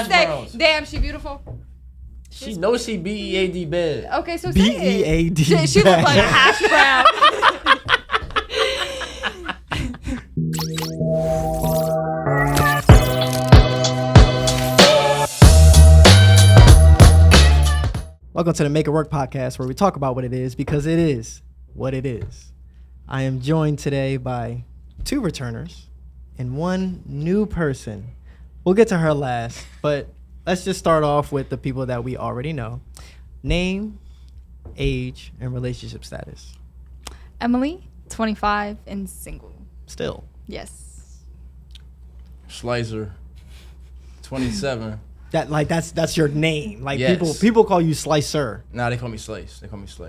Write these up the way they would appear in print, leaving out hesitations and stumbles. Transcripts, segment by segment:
say, damn, she beautiful. She knows she B-E-A-D bad. Okay, so B-E-A-D. She looks like a hash brown. Welcome to the Make It Work podcast, where we talk about what it is because it is what it is. I am joined today by 2 returners and 1 new person. We'll get to her last, but let's just start off with the people that we already know. Name, age, and relationship status. Emily, 25 and single. Still. Yes. Schleiser, 27. That's your name. Like Yes. people call you Slicer. Nah, they call me Slice.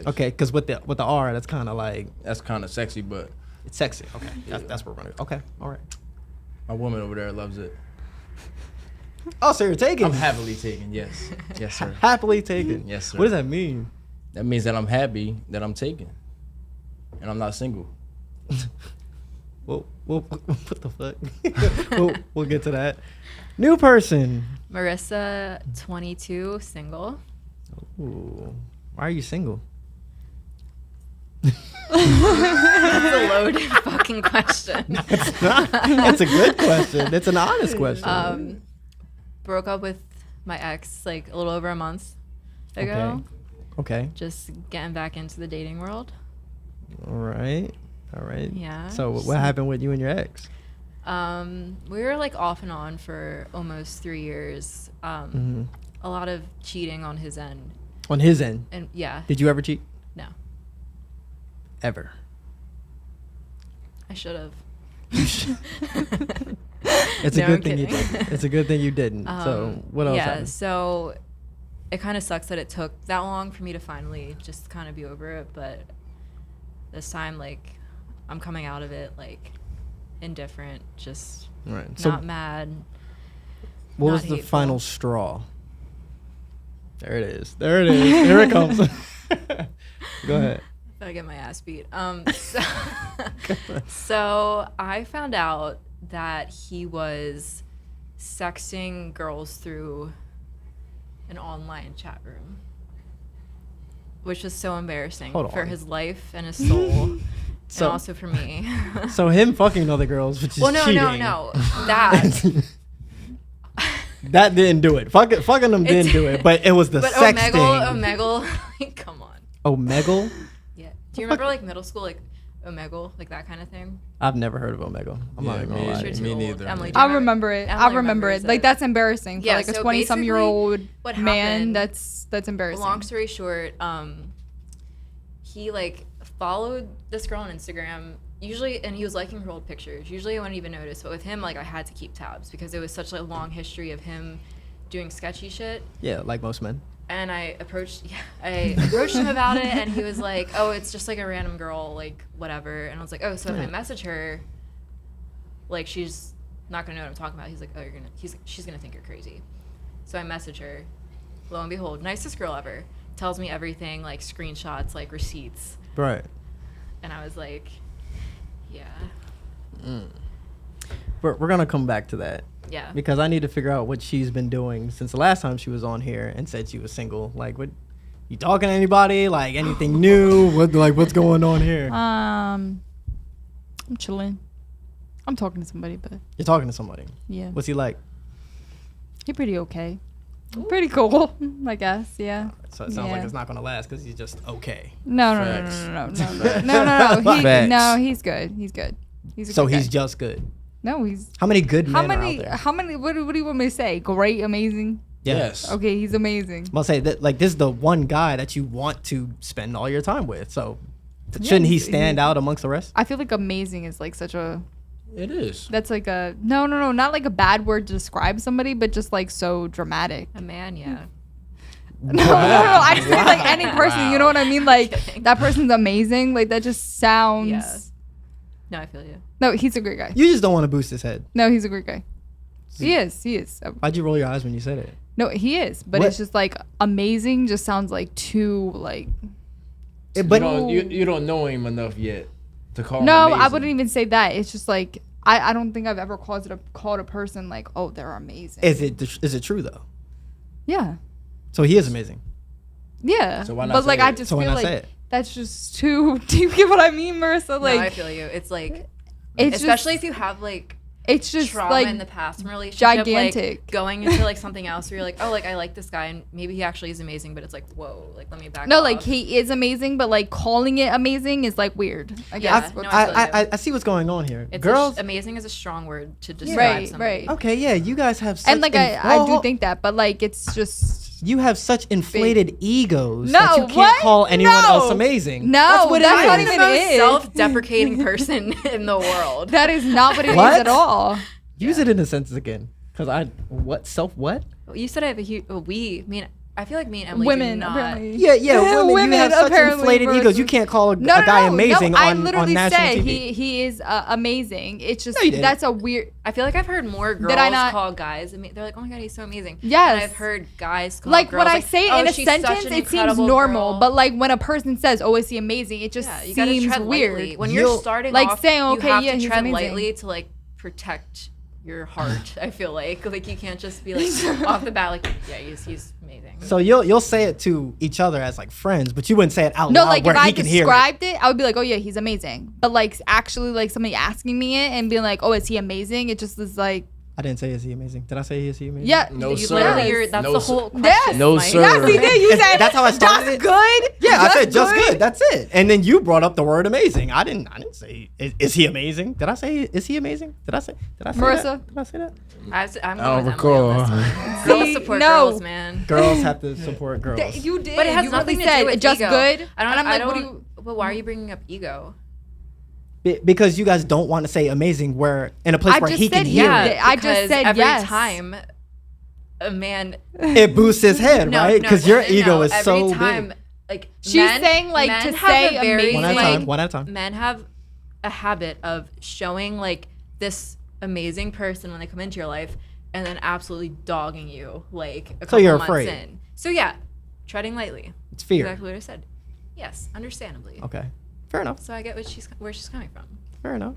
Okay, because with the R, that's kind of like That's kind of sexy, but it's sexy. Okay, Yeah. that's what we're running. Okay, all right. my woman over there loves it. Oh, so you're taken? I'm happily taken, yes. Yes, sir. Happily taken. Yes, sir. What does that mean? That means that I'm happy that I'm taken. And I'm not single. Well, what the fuck? we'll get to that. New person. Marissa, 22, single. Ooh, why are you single? That's a loaded fucking question. It's a good question. It's an honest question. Broke up with my ex like a little over a month ago. Okay. Just getting back into the dating world. All right. Yeah. So what happened with you and your ex? We were like off and on for almost 3 years. A lot of cheating on his end. On his end? And yeah. Did you ever cheat? No. Ever? I should have. It's No, a good I'm thing you kidding. didn't. It's a good thing you didn't. So what else Yeah, happened? so it kind of sucks that it took that long for me to finally just kind of be over it. But this time, like, I'm coming out of it, like, indifferent, just Right. So not mad. what not was the hateful. final straw? There it is. Here it comes. Go ahead. I get my ass beat. So I found out that he was sexting girls through an online chat room, which was so embarrassing Hold for on. his life and his soul, So- and also for me. So him fucking other girls, which is Well, no, cheating. that. That didn't do it. Fucking them didn't do it, but it was the But sexting. Omegle, like, come on. Omegle? Yeah. Do you remember like middle school, like Omegle, like that kind of thing? I've never heard of Omegle. I'm not Yeah, even gonna me lie. either. You're too Me old. neither. Emily, do you I remember it. Emily I remember remembers it. Like, that's embarrassing for Yeah, like a so 20-some-year-old what man. happened- That's embarrassing. Long story short, he like followed this girl on Instagram. Usually, and he was liking her old pictures. Usually, I wouldn't even notice, but with him, like I had to keep tabs because it was such a long history of him doing sketchy shit. Yeah, like most men. And I approached him about it, and he was like, "Oh, it's just like a random girl, like whatever." And I was like, "Oh, so if I message her, like she's not gonna know what I'm talking about." He's like, "Oh, she's gonna think you're crazy." So I message her. Lo and behold, nicest girl ever. Tells me everything, like screenshots, like receipts. Right. And I was like, "Yeah, We're gonna come back to that yeah." because I need to figure out what she's been doing since the last time she was on here and said she was single. Like, what? You talking to anybody? Like anything new? What's going on here? I'm chilling. I'm talking to somebody, but You're talking to somebody. yeah, What's he like? he pretty okay. Pretty cool, I guess. Yeah. So it sounds like Yeah. it's not gonna last because he's just okay. No. Facts. He's good. He's good. He's a So good he's guy. just good. No, he's How many good men how are out many? there? How many? What do you want me to say? Great, amazing. Yes. Okay, he's amazing. I'll say that like this is the one guy that you want to spend all your time with. So shouldn't he stand out amongst the rest? I feel like amazing is like such a. It is. That's like a no, not like a bad word to describe somebody, but just like so dramatic. A man, yeah. No. I just mean like any person. You know what I mean? Like that person's amazing. Like that just sounds. Yeah. No, I feel you. No, he's a great guy. You just don't want to boost his head. No, he's a great guy. He is. Why'd you roll your eyes when you said it? No, he is. But What? it's just like amazing. Just sounds like too like. But you don't know him enough yet to call him No, amazing. I wouldn't even say that. It's just like I don't think I've ever called a person like, oh, they're amazing. Is it true though? Yeah. So he is amazing. Yeah. So why not but say like it? I just So why feel not say like it? that's just too. Do you get what I mean, Marissa? Like no, I feel you. It's like, it's especially just, if you have like it's just trauma like in the past relationship, gigantic. like going into like something else where you're like, oh, like I like this guy and maybe he actually is amazing, but it's like, whoa, like let me back no, off. like he is amazing, but like calling it amazing is like weird. I Yeah, guess. no, I feel you. I see what's going on here. It's Girls, amazing is a strong word to describe Right, somebody. right. okay, yeah, you guys have such And like I do think that, but like it's just you have such inflated egos No, that you can't what? call anyone No. else amazing. No, that's what that's it not is. I'm even the most it is. self-deprecating person in the world. that is not what it is What? at all. Use it in a sentence again, because what? You said I have a huge. I feel like me and Emily Women do not. apparently. Yeah, women. You have such apparently inflated egos. versus- You can't call a No, guy no, amazing no, I on literally national said TV. he is amazing. It's just No, you didn't. that's a weird. I feel like I've heard more girls Did I not- call guys. They're like, oh my god, he's so amazing. Yes. And I've heard guys call Like girls when I like, say it oh, in a she's such sentence, an it seems incredible normal. girl. But like when a person says, "Oh, is he amazing?" It just Yeah, you gotta seems tread weird. lightly. When You'll- you're starting like off, saying, you okay, have yeah, to he's tread amazing. lightly to like protect your heart. I feel like you can't just be like off the bat like, yeah, he's amazing. So you'll say it to each other as like friends, but you wouldn't say it out No, loud like where if I he can hear it. described it, I would be like, "Oh yeah, he's amazing." But like actually, like somebody asking me it and being like, "Oh, is he amazing?" It just is like, I didn't say is he amazing. Did I say is he amazing? yeah, No, You sir. literally, that's No, the sir. whole question. Yes. No, Mike. sir. Yes, he did. You said That's how I started just it? good. Yeah, I said just good. That's it. And then you brought up the word amazing. I didn't say is he amazing? Did I say is he amazing? Did I say Marissa? that? Did I say that? I'm I don't going with Emily on recall. this one. Girls See, support no. girls, man. Girls have to support girls. You did. But it has you nothing really to said do with just ego. good. I don't. And I'm I like, don't. what do you? But why are you bringing up ego? Because you guys don't want to say amazing where in a place I where just he can said hear yeah. it. I just because said every yes. time a man It boosts his head, right? Because your ego is every so time, big. like She's saying, like, men to have say a very, One at a like, time. One at a time. Men have a habit of showing like this amazing person when they come into your life, and then absolutely dogging you like a couple you're months afraid. in. So yeah, treading lightly. It's fear. Exactly what I said. Yes, understandably. Okay. Fair enough. So I get where she's coming from. Fair enough.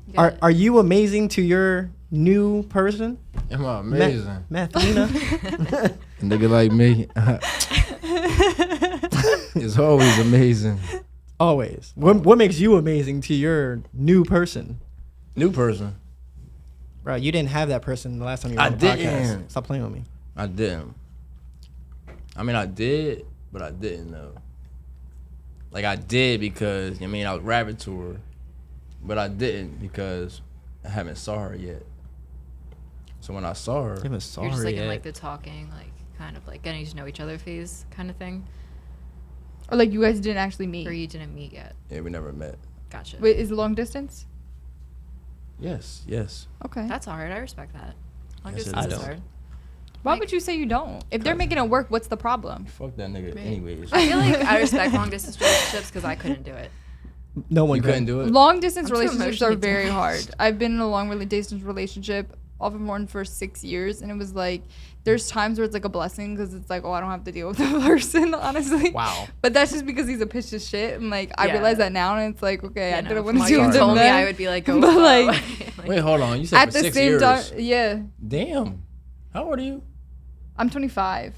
You get it. Are you amazing to your new person? Am I amazing? Mathina? A nigga like me. It's always amazing. Always. What makes you amazing to your new person? New person. Bro, you didn't have that person the last time you were I on the podcast. didn't. Stop playing with me. I didn't. I mean, I did, but I didn't though. Like I did because I was rapping to her, but I didn't because I haven't saw her yet. So when I saw her, I haven't saw You're just her like yet. in like the talking, like kind of like getting to know each other phase kind of thing, Or like you guys didn't actually meet. or you didn't meet yet. yeah, we never met. Gotcha. Wait, is it long distance? Yes. Okay. That's hard. I respect that. Long Yes, it distance is. is hard. Why would you say you don't? If they're making it work, what's the problem? Fuck that nigga. Right. Anyways, I feel like I respect long distance relationships because I couldn't do it. No one you couldn't do it. Long distance I'm too relationships are emotionally very damaged. hard. I've been in a long distance relationship off and on for 6 years, and it was like there's times where it's like a blessing because it's like, oh, I don't have to deal with the person, honestly. Wow. But that's just because he's a piece of shit, and like I Yeah. realize that now, and it's like, okay, I didn't want to If deal you with him told me, then. I would be like, go But, flow. like, Wait, hold on. You said At for the 6 same years. time, yeah, Damn. How old are you? I'm 25.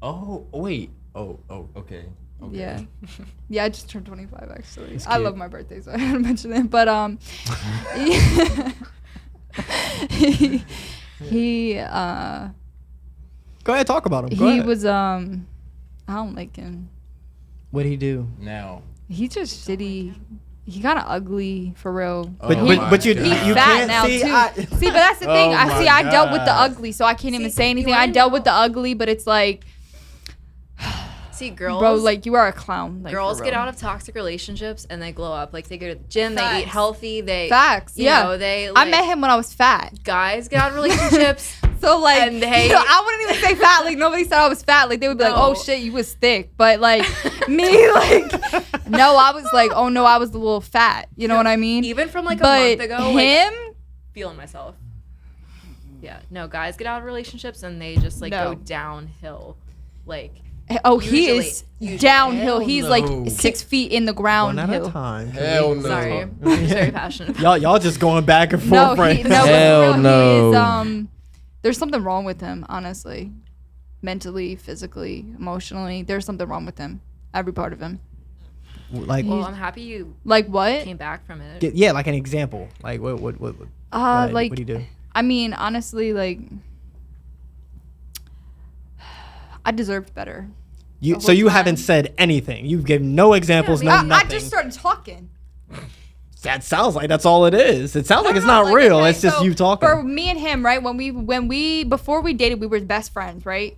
Oh, wait. Oh, okay. Okay. Yeah, yeah, I just turned 25 actually. That's I cute. love my birthday, so I had to mention it. But he Go ahead, talk about him. Go he ahead. was I don't like him. What'd he do? Now. He's just shitty. He kind of ugly for real. But Oh but, my but you God. He's you fat can't now see. too. See, but that's the thing. Oh I my dealt with the God. ugly, so I can't even say you anything. wanna I dealt with know- the ugly, but it's like, See, girls, bro, like you are a clown. Like, girls for get real. out of toxic relationships and they glow up. Like they go to the gym, they Facts. eat healthy, they Facts. you Yeah, know, they. I Like, met him when I was fat. Guys get out of relationships. So like, And they- I wouldn't even say fat. Like nobody said I was fat. Like they would be like, No. "Oh shit, you was thick." But like me, like no, I was like, "Oh no, I was a little fat." You know what I mean? Even from like a but month ago, him, like, feeling myself. Yeah, no, guys get out of relationships and they just like No. go downhill. Like Oh, he Usually- is usually. downhill. Hell He's no. like 6 feet in the ground. One at a hill. time. Hell no. Sorry, I'm very passionate. Y'all just going back and No, forth, right? he, no, Hell for real, no. He is, there's something wrong with him, honestly. Mentally, physically, emotionally. There's something wrong with him. Every part of him. Like, Well, I'm happy you Like what? came back from it. yeah, like an example. Like what Like, what do you do? I mean, honestly, like, I deserved better. You the so whole you haven't time. said anything. You've given no examples, Yeah, I no mean, nothing. I just started talking. That sounds like that's all it is. It sounds like it's No, not real. okay, It's just so you talking. For me and him, right? When we before we dated, we were best friends, right?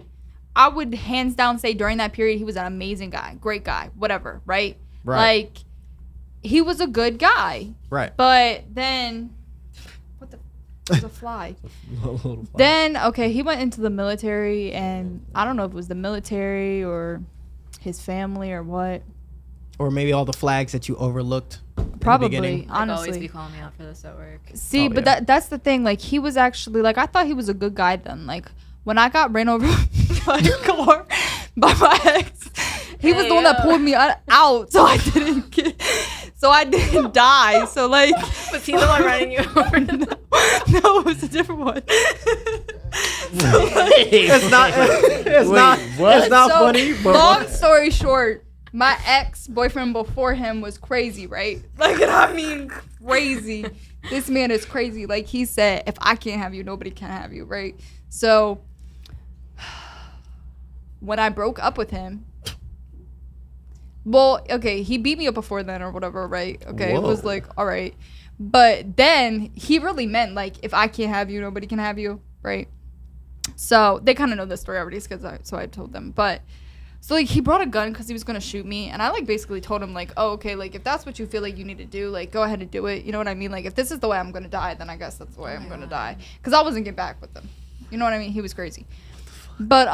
I would hands down say during that period he was an amazing guy, great guy, whatever, right? Right. Like he was a good guy. Right. But then what the there's a fly. Then okay, he went into the military and I don't know if it was the military or his family or what. Or maybe all the flags that you overlooked. in the Probably, beginning. I'd always honestly. be calling me out for this at work. See, Oh, but yeah. that's the thing. Like, he was actually, like, I thought he was a good guy then. Like, when I got ran over by a car by my ex, he was the one that pulled me out so I didn't die. So, like. Was he the one running you over? No, it was a different one. It's not. It's not. what? It's not So, funny. But long story short, my ex-boyfriend before him was crazy, right? Like, and I mean crazy. This man is crazy. Like, he said, if I can't have you, nobody can have you, right? So, when I broke up with him, well, okay, he beat me up before then or whatever, right? Okay, it was Whoa. like, all right. But then he really meant, like, if I can't have you, nobody can have you, right? So they kind of know this story already, so I told them. But so like he brought a gun because he was gonna shoot me, and I like basically told him like, oh okay, like if that's what you feel like you need to do, like go ahead and do it. You know what I mean? Like if this is the way I'm gonna die, then I guess that's the way I'm gonna die. Because I wasn't getting back with him. You know what I mean? He was crazy. But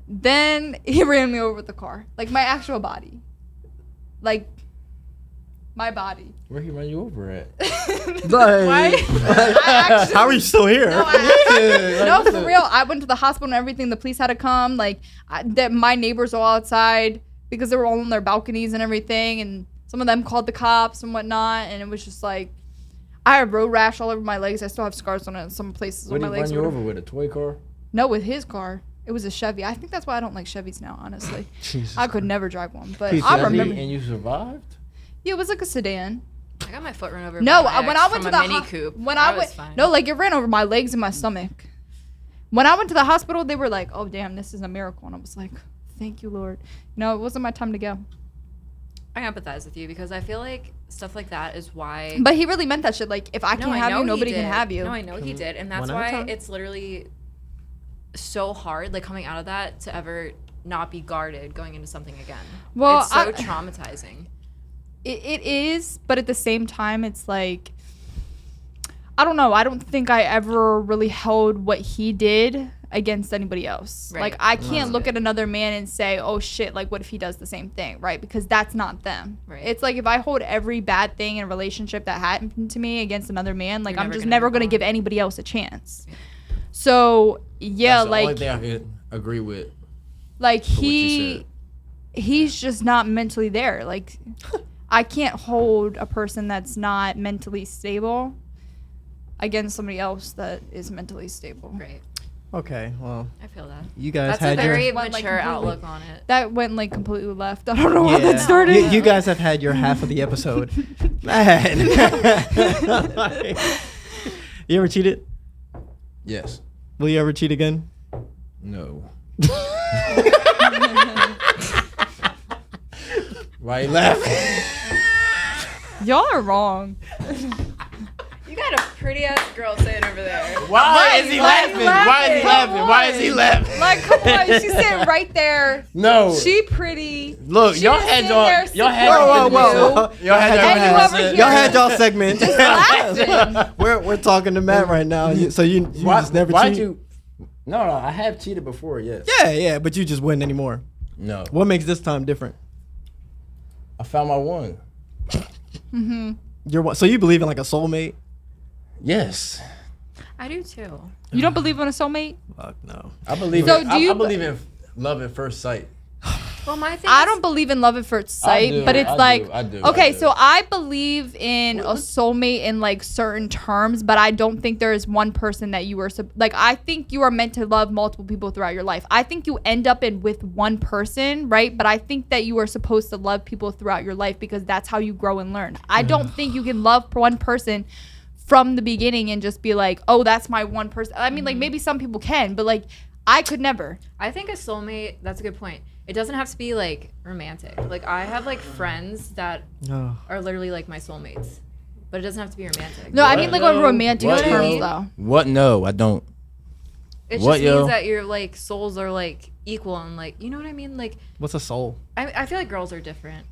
then he ran me over with the car, like my actual body, like my body. Where he run you over at? Right? I actually- How are you still here? No, no, for real. I went to the hospital and everything. The police had to come. Like, my neighbors were all outside because they were all on their balconies and everything. And some of them called the cops and whatnot. And it was just like, I had road rash all over my legs. I still have scars on it in some places What on did my he legs. run or you whatever. over with? A toy car? No, with his car. It was a Chevy. I think that's why I don't like Chevys now, honestly. Jesus I could never drive one. But Piece I of remember. And you survived? Yeah, it was like a sedan. I got my foot run over. No, by my when ex I went to from the a Mini Coupe, when I was went, fine. no, like it ran over my legs and my stomach. When I went to the hospital, they were like, "Oh, damn, this is a miracle," and I was like, "Thank you, Lord." No, it wasn't my time to go. I empathize with you because I feel like stuff like that is why. But he really meant that shit. Like, if I can't have know you, he nobody can did. have you. No, I know he did, and that's One at a why time. it's literally so hard, like coming out of that, to ever not be guarded going into something again. Well, it's so I- traumatizing. It is, but at the same time, it's like, I don't know. I don't think I ever really held what he did against anybody else. Right. Like, I can't look at another man and say, oh shit, like what if he does the same thing, right? Because that's not them. Right. It's like if I hold every bad thing in a relationship that happened to me against another man, like You're I'm never just gonna never move going to on. give anybody else a chance. So, yeah, That's the only like thing I could agree with. like what you said. he's just not mentally there. Like I can't hold a person that's not mentally stable against somebody else that is mentally stable. Right. Okay, well, I feel that. you guys That's a had your very Went, like, mature completely- outlook on it. That went like completely left. I don't know how that Yeah. started. You guys have had your half of the episode. Man. You ever cheated? Yes. Will you ever cheat again? No. Why you laughing? Y'all are wrong. You got a pretty ass girl sitting over there. Why is he why are you laughing? Why is he laughing? laughing? Why is he laughing? Like, come on, she's sitting right there. No. She pretty. Look, She y'all was had sitting there y'all had sitting Whoa, there whoa, with whoa. you. y'all had And you y'all over had- here. Y'all had y'all segment. Laughing. we're talking to Matt right now. So you Why, just never why'd cheat? you? No, I have cheated before. Yes. Yeah, but you just wouldn't anymore. No. What makes this time different? I found my one. You're one. So you believe in like a soulmate? Yes. I do too. You don't believe in a soulmate? Fuck no. I believe So in, do you- I believe in love at first sight. Well, my thing I is- don't believe in love at first sight, do, but it's I like do, I do, okay, I do. so I believe in a soulmate in like certain terms, but I don't think there is one person that you are like. I think you are meant to love multiple people throughout your life. I think you end up in with one person, right? But I think that you are supposed to love people throughout your life because that's how you grow and learn. I don't think you can love one person from the beginning and just be like, oh, that's my one person. I mean, like maybe some people can, but like I could never. I think a soulmate, that's a good point. It doesn't have to be like romantic. Like I have like friends that No. are literally like my soulmates, but it doesn't have to be romantic. No, I mean like on Yo, romantic what, terms yo? though. What? No, I don't. It What, just yo? means that your like souls are like equal and like, you know what I mean? Like What's a soul? I feel like girls are different.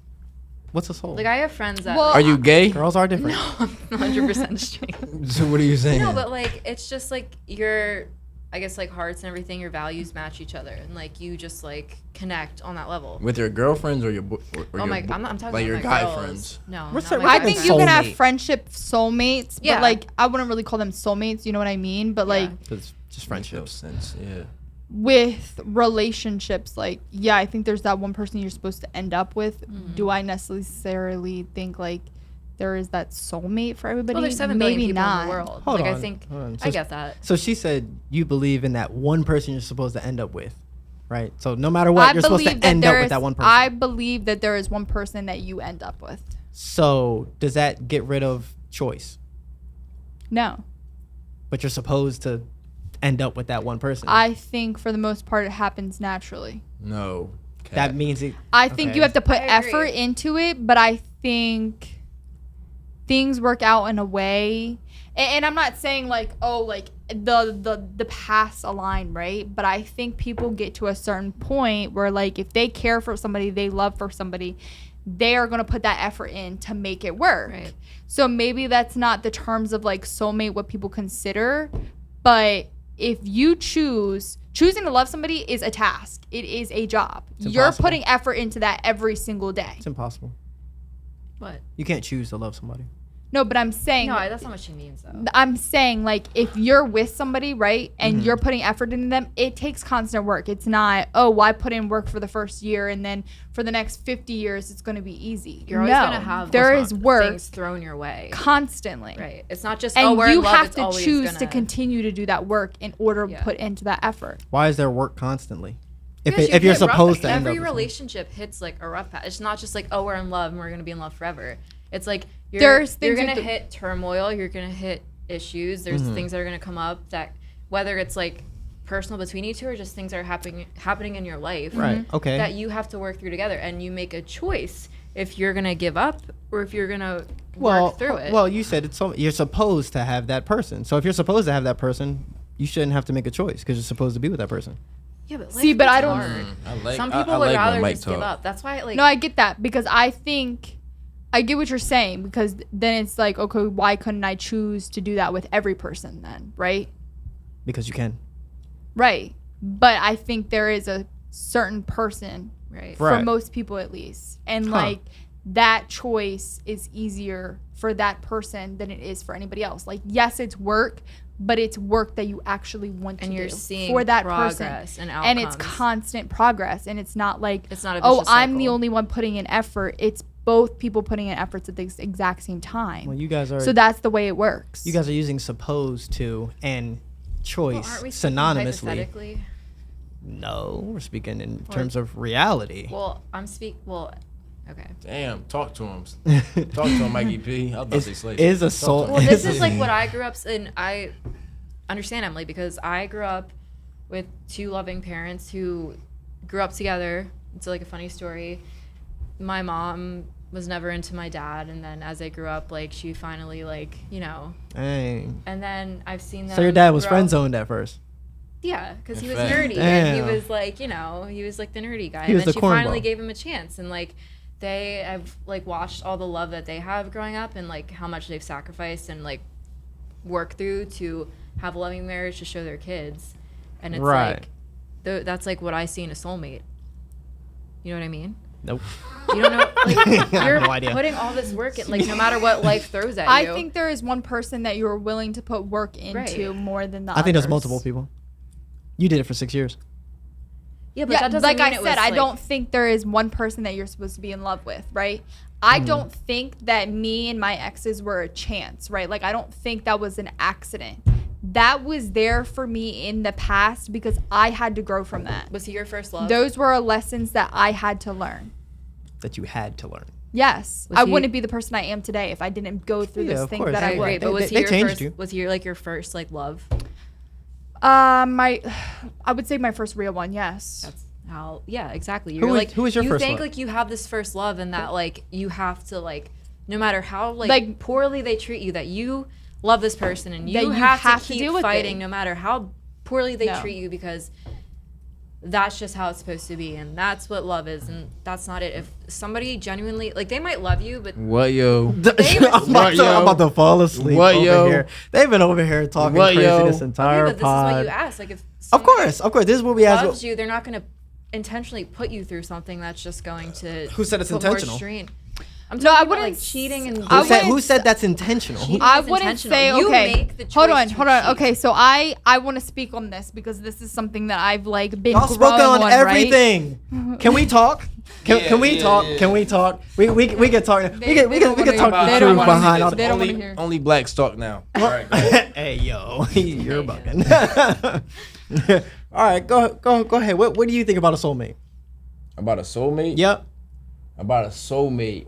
What's a soul? Like I have friends that Well, Are you gay? Girls are different. no, I'm 100% straight. So what are you saying? No, but like it's just like your, I guess like hearts and everything, your values match each other, and like you just like connect on that level. With your girlfriends or your or Oh your my, I'm talking like about your my guy girls. friends? No, What's not that- my I like a think you can have soulmate. friendship soulmates, Yeah. but like I wouldn't really call them soulmates. You know what I mean? But like It's just Makes no friendships. sense. Yeah. with relationships, like yeah, I think there's that one person you're supposed to end up with. Mm-hmm. Do I necessarily think like there is that soulmate for everybody? Well, there's 7 billion Maybe people not. in the world. Hold like on, I think hold on. I get that. So she said you believe in that one person you're supposed to end up with, right? So no matter what, you're supposed to end up with that one person. I believe that there is one person that you end up with. So does that get rid of choice? No. But you're supposed to end up with that one person. I think for the most part it happens naturally. No. Cap. that means it. I think Okay. you have to put I agree. effort into it, but I think things work out in a way. And I'm not saying like, oh, like the paths align, right? But I think people get to a certain point where like if they care for somebody, they love for somebody, they are gonna put that effort in to make it work. Right. So maybe that's not the terms of like soulmate what people consider, but if you choosing to love somebody is a task. It is a job. It's You're impossible. putting effort into that every single day. It's impossible. What? You can't choose to love somebody. No, but I'm saying No, that's not what she means though. I'm saying like if you're with somebody, right, and Mm-hmm. you're putting effort into them, it takes constant work. It's not, oh, well, I put in work for the first year and then for the next 50 years it's going to be easy. You're always No, gonna have there is work things thrown your way. constantly. Right. It's not just And we're you in love, have it's to always choose to gonna- continue to do that work in order Yeah. to put into that effort. Why is there work constantly? Because If you're hit rough- supposed to end up every with someone. relationship hits like a rough patch. It's not just like, oh, we're in love and we're gonna be in love forever. It's like you're There's you're things you gonna have to- hit turmoil. You're gonna hit issues. There's Mm-hmm. things that are gonna come up that whether it's like personal between you two or just things that are happening in your life. Right. Okay. That you have to work through together, and you make a choice if you're gonna give up or if you're gonna work through it. Well, you said it's so you're supposed to have that person. So if you're supposed to have that person, you shouldn't have to make a choice because you're supposed to be with that person. yeah, but See, life but gets I don't- hard. I like. Some people I would like when rather Mike just give talk. up. That's why, like, No, I get that because I think I get what you're saying because then it's like, okay, why couldn't I choose to do that with every person then, right? Because you can. Right. But I think there is a certain person right. for Right. most people at least. And Huh. like that choice is easier for that person than it is for anybody else. Like yes, it's work, but it's work that you actually want to And you're do seeing for that progress person. and And it's outcomes. constant progress and it's not like It's not a oh, vicious I'm the cycle. only one putting in effort. It's both people putting in efforts at the exact same time. Well, you guys are. So that's the way it works. you guys are using supposed to and choice Well, aren't we speaking synonymously. hypothetically? No, we're speaking in terms of reality. Well, okay. Damn, talk to him. Talk to him, Mikey P. I was about to say slave. Is a Talk to soul- him. Well, this is like what I grew up in. I understand Emily because I grew up with 2 loving parents who grew up together. It's like a funny story. My mom was never into my dad, and then as I grew up, like she finally, like, you know, Dang. and then I've seen them. So your dad was grow friend up- zoned at first. Yeah, because he In was fact. nerdy and he Damn. was like, you know, he was like the nerdy guy. He And was then the she finally cornball. gave him a chance, and like I've like watched all the love that they have growing up and like how much they've sacrificed and like worked through to have a loving marriage to show their kids, and it's Right. like that's like what I see in a soulmate. You know what I mean? Nope. You don't know. Like, I have you're no idea. putting all this work in, like no matter what life throws at you. I think there is one person that you're willing to put work into Right. more than the I think there's others. multiple people. You did it for 6 years. Yeah, but Yeah, that doesn't like mean I it said, was, I like, don't think there is one person that you're supposed to be in love with, right? I don't think that me and my exes were a chance, right? Like I don't think that was an accident. That was there for me in the past because I had to grow from that. Was he your first love? Those were lessons that I had to learn. That you had to learn. Yes, Was I he- wouldn't be the person I am today if I didn't go through Yeah, those of things course. that I I agree, would. but was They he your changed first? you. Was he like your first like love? I would say my first real one. Yes. That's how. Yeah, exactly. Who You're was- like, who was your you first think love? like you have this first love, and that like you have to like, no matter how Like- poorly they treat you, that you love this person, and That you you have have to to keep deal with fighting, it. no matter how poorly they No. treat you, because that's just how it's supposed to be, and that's what love is, and that's not it. If somebody genuinely like, they might love you, but What, yo? I'm about to fall asleep What, over yo? here. They've been over here talking What, crazy yo? this entire but this pod. is what you ask. Like if Of course. This is what we ask. loves you, they're not going to intentionally put you through something that's just going to Who said it's put more intentional? strain. I'm No, I talking about, wouldn't like cheating and I Who wouldn't said that's intentional? Who- Cheating I is wouldn't intentional. say You okay. make the Hold choice on, to hold on. cheat. Okay, so I want to speak on this because this is something that I've like been Y'all growing spoken on right? everything. Can we talk? Can we talk? Can we talk? We can talk. We can wanna talk hear the They don't truth wanna behind hear all this. They don't wanna only, hear. only blacks talk now. All right, go ahead. Hey yo, you're bugging. All right, go ahead. What do you think about a soulmate? About a soulmate? Yep. About a soulmate.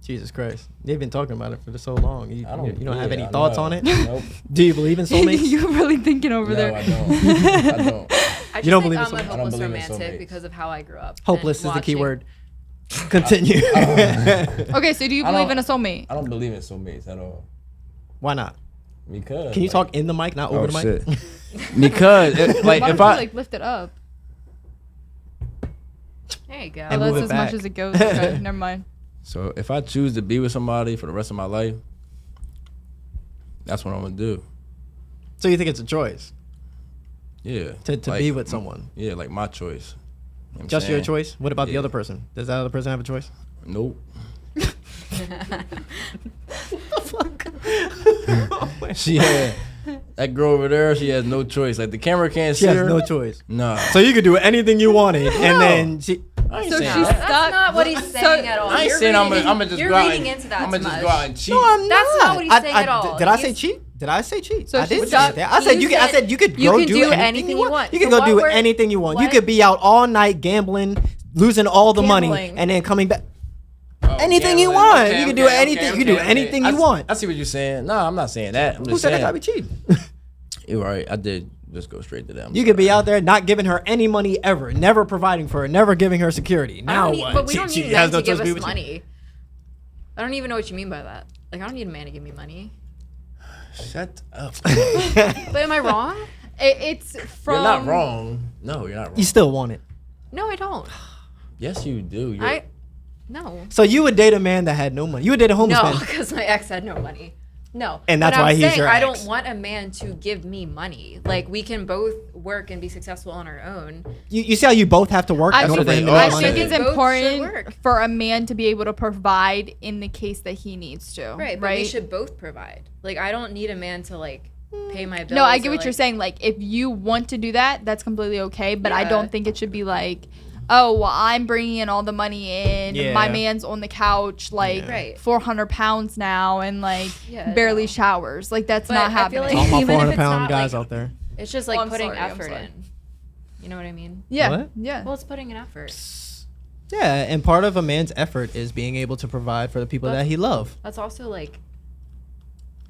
Jesus Christ, they've been talking about it for so long. You don't have any I thoughts know. on it? Nope. Do you believe in soulmates? You're really thinking over No, there. I don't. I don't. I just You don't think believe in I'm a soulmates? I don't hopeless believe in romantic soulmates. because of how I grew up. Hopeless and is the key watching- word. Continue. Okay, so do you I believe don't- in a soulmate? I don't believe in soulmates at all. Why not? Because Can you like- talk in the mic, not over Oh the mic? shit. Because like Why if don't you I like lift it up? There you go. And Oh, move that's it as back. much as it goes. Okay, never mind. so if I choose to be with somebody for the rest of my life, that's what I'm gonna do. So you think it's a choice Yeah. to Like, be with someone? Yeah, like my choice. You know what I'm Just your saying? choice? What about the Yeah. other person? Does that other person have a choice? Nope. She had that girl over there. She has no choice. Like the camera can't She see has her. no choice. Nah. So you could do anything you wanted, and then she. I ain't So saying she's that. stuck. That's not what he's saying at all. I ain't You're saying I'm reading- gonna just you're go out reading and, into that I'm too gonna just much. go out and cheat. No, I'm That's not what he's saying at all. Did I say He's- cheat? Did I say cheat? So I did she's say stuck. that. I said You you can. I said said you could you go can do anything you want. You So can go what do were- anything you want. You what- could be out all night gambling, losing all the money, Gambling. and then coming back. Oh, Anything you gambling. want. Okay, You can do okay, anything. okay, You can do okay, anything okay. you want. I see what you're saying. No, I'm not saying that. I'm Who just said I saying. gotta be cheating? You're right. I did just go straight to them. You could be out there not giving her any money ever, never providing for her, never giving her security. Now what? But we don't She need has men no to give choice but us to be with you. money. I don't even know what you mean by that. Like, I don't need a man to give me money. Shut up. But am I wrong? It's from. You're not wrong. No, you're not wrong. You still want it. No, I don't. Yes, you do. You're, No. So you would date a man that had no money. You would date a homeless No, man. because my ex had no money. No. And that's But why I'm he's saying your I ex. don't want a man to give me money. Like, we can both work and be successful on our own. You see how you both have to work I in order think, for him to they get all I money? think it's Both should important work. for a man to be able to provide in the case that he needs to. Right. But we should both provide. Like, I don't need a man to, like, pay my bills. No, I get or, what you're like- saying. Like, if you want to do that, that's completely okay. But I Yeah. don't think it should be like, oh, well, I'm bringing in all the money in. Yeah. My man's on the couch, like, Right. 400 pounds now and, like, Yeah, barely no. showers. Like, that's But not I feel happening. All my Even if 400 it's pound not, guys like- out there. It's just, like, Oh, I'm putting sorry, I'm effort sorry. in. You know what I mean? yeah. What? Yeah. Well, it's putting an effort. Yeah, and part of a man's effort is being able to provide for the people But- that he loves. That's also, like,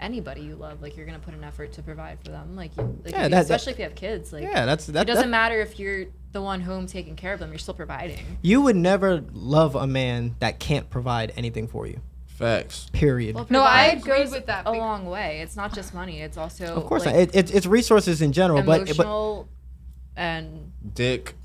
anybody you love. Like, you're going to put an effort to provide for them. Like, you, like Yeah, if you, that- especially if you have kids. Like, Yeah, that it doesn't matter if you're the one home taking care of them. You're still providing. You would never love a man that can't provide anything for you. facts. Period. Well, No, I provide agree goes with that a bec- long way. It's not just money. It's also Of course, like, it's resources in general, but emotional and Dick.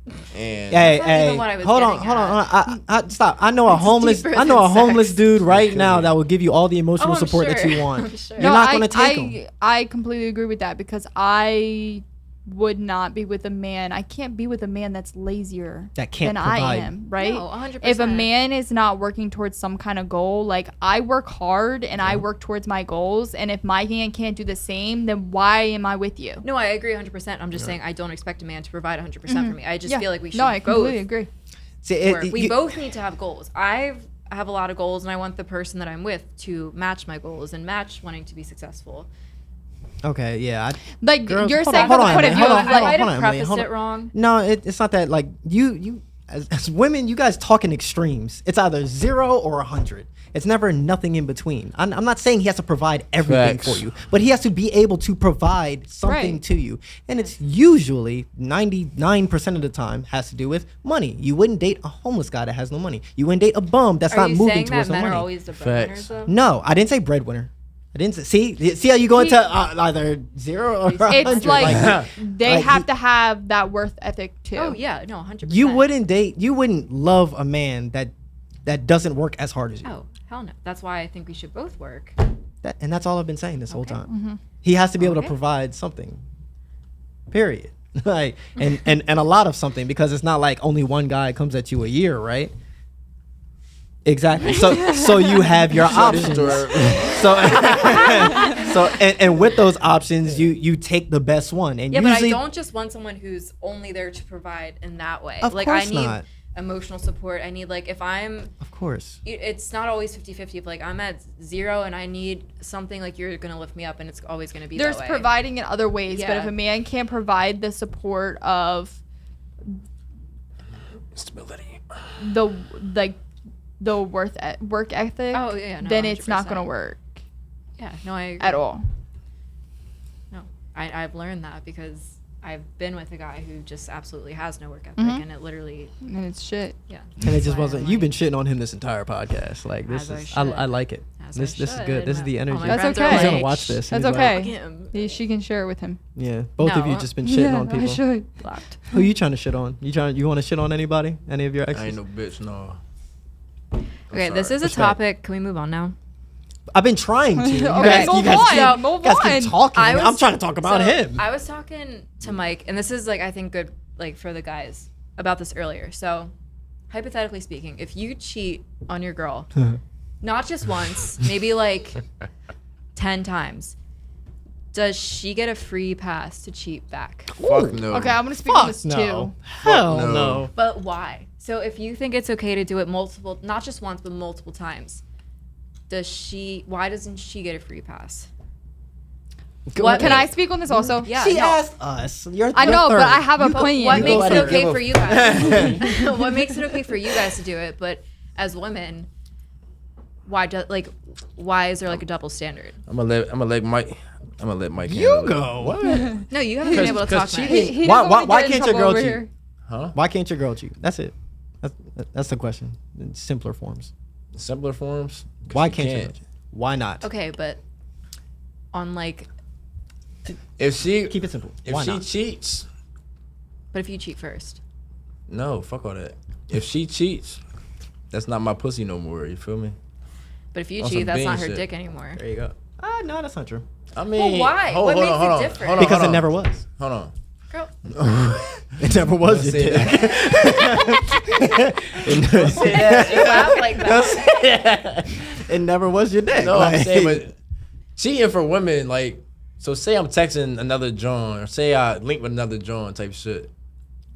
And hey, That's not hey, even what I was hold on, getting hold on, at. hold on. I stop. I know a homeless, deeper I know a than homeless sex. dude right now that will give you all the emotional I'm support that sure. you want. I'm sure. You're not gonna take him. I completely agree with that because I would not be with a man. I can't be with a man that's lazier That can't than provide. I am, right? No, 100%. If a man is not working towards some kind of goal, like I work hard and I work towards my goals, and if my man can't do the same, then why am I with you? No, I agree 100%. I'm just saying I don't expect a man to provide 100% for me. I just feel like we should No, I completely both agree. See, work. We both need to have goals. I have a lot of goals, and I want the person that I'm with to match my goals and match wanting to be successful. Okay, yeah. Like Girls, you're hold saying on, from hold the on, point of man, view hold of on, like, I might hold have on, Emily, prefaced hold it on. wrong. No, it's not that. Like you as women, you guys talk in extremes. It's either 0 or 100. It's never nothing in between. I'm not saying he has to provide everything Facts. for you, but he has to be able to provide something Right. to you. And it's usually 99% of the time has to do with money. You wouldn't date a homeless guy that has no money. You wouldn't date a bum that's Are not you moving saying that towards no men are money. always the breadwinners, Facts. though? No, I didn't say breadwinner. I didn't say, see how you go into either 0 or 100. it's like they like have he- to have that worth ethic too. Oh, yeah. No, 100%. you wouldn't love a man that doesn't work as hard as you. Oh, hell no. That's why I think we should both work. And that's all I've been saying this whole Okay. time. He has to be able to Okay. provide something. Period. Like and a lot of something, because it's not like only one guy comes at you a year, right? Exactly. So you have your options. So and with those options, you take the best one. And Yeah, but I usually, don't just want someone who's only there to provide in that way. Of like course I need not. emotional support. I need like if I'm of course. it's not always 50-50. If like I'm at 0 and I need something, like you're gonna lift me up, and it's always gonna be There's that way. providing in other ways, but if Yeah. a man can't provide the support of Stability. the work ethic, Oh, yeah, no, then it's not 100%. gonna work Yeah, no, I agree. at all. No, I've learned that because I've been with a guy who just absolutely has no work ethic, Mhm. and it literally, And it's shit. yeah. And it That's just why wasn't. I'm You've been like, shitting on him this entire podcast. Like this As I is. should. I like it. as This I is good. This is should. the All energy. my That's friends are okay. He's gonna like, watch this. and That's he's like, okay. Him. She can share it with him. yeah. Both of you No. just been shitting on I people. should. Blocked. Who you trying to shit on? You want to shit on anybody? Any of your I exes? ain't no bitch, no. Okay, this sorry. is a Respect. topic. Can we move on now? I've been trying to. You Okay, move on. keep, Move you guys on. keep talking. I I'm was- trying to talk about So, him. I was talking to Mike, and this is like I think good like for the guys about this earlier. So, hypothetically speaking, if you cheat on your girl, not just once, maybe like 10 times, does she get a free pass to cheat back? Fuck no. Okay, I'm gonna speak on Fuck this no. too. Hell no. no. But why? So if you think it's okay to do it multiple, not just once, but multiple times, why doesn't she get a free pass? What Can makes- I speak on this also? Yeah, She no. asked us. I know, but I have a But plan. what You makes go it later. okay Give for a- you guys? What makes it okay for you guys to do it? But as women, why is there like a double standard? I'm gonna let Mike. You handle it. go. What? No, you haven't been able to talk Cause much. cheating- He Why- doesn't why- wanna why get in can't your trouble girl over cheat? here. Huh? Why can't your girl cheat? That's it. That's the question. In simpler forms. Simpler forms. 'Cause Why she can't your girl cheat? Why not? Okay, but on like, If she Keep it simple. if Why she not? cheats, but if you cheat first, no, fuck all that. If she cheats, that's not my pussy no more. You feel me? but if you On cheat, some that's not bean her shit. dick anymore. There you go. No, that's not true. I mean, why? Hold, What hold makes on, hold it on, different? Hold on, Because hold it on. never was. Hold on. Girl, It never was your Don't say dick. you laugh like that. It never was your dick. No, I'm Like- saying, but cheating for women, like, so say I'm texting another John, or say I link with another John type shit.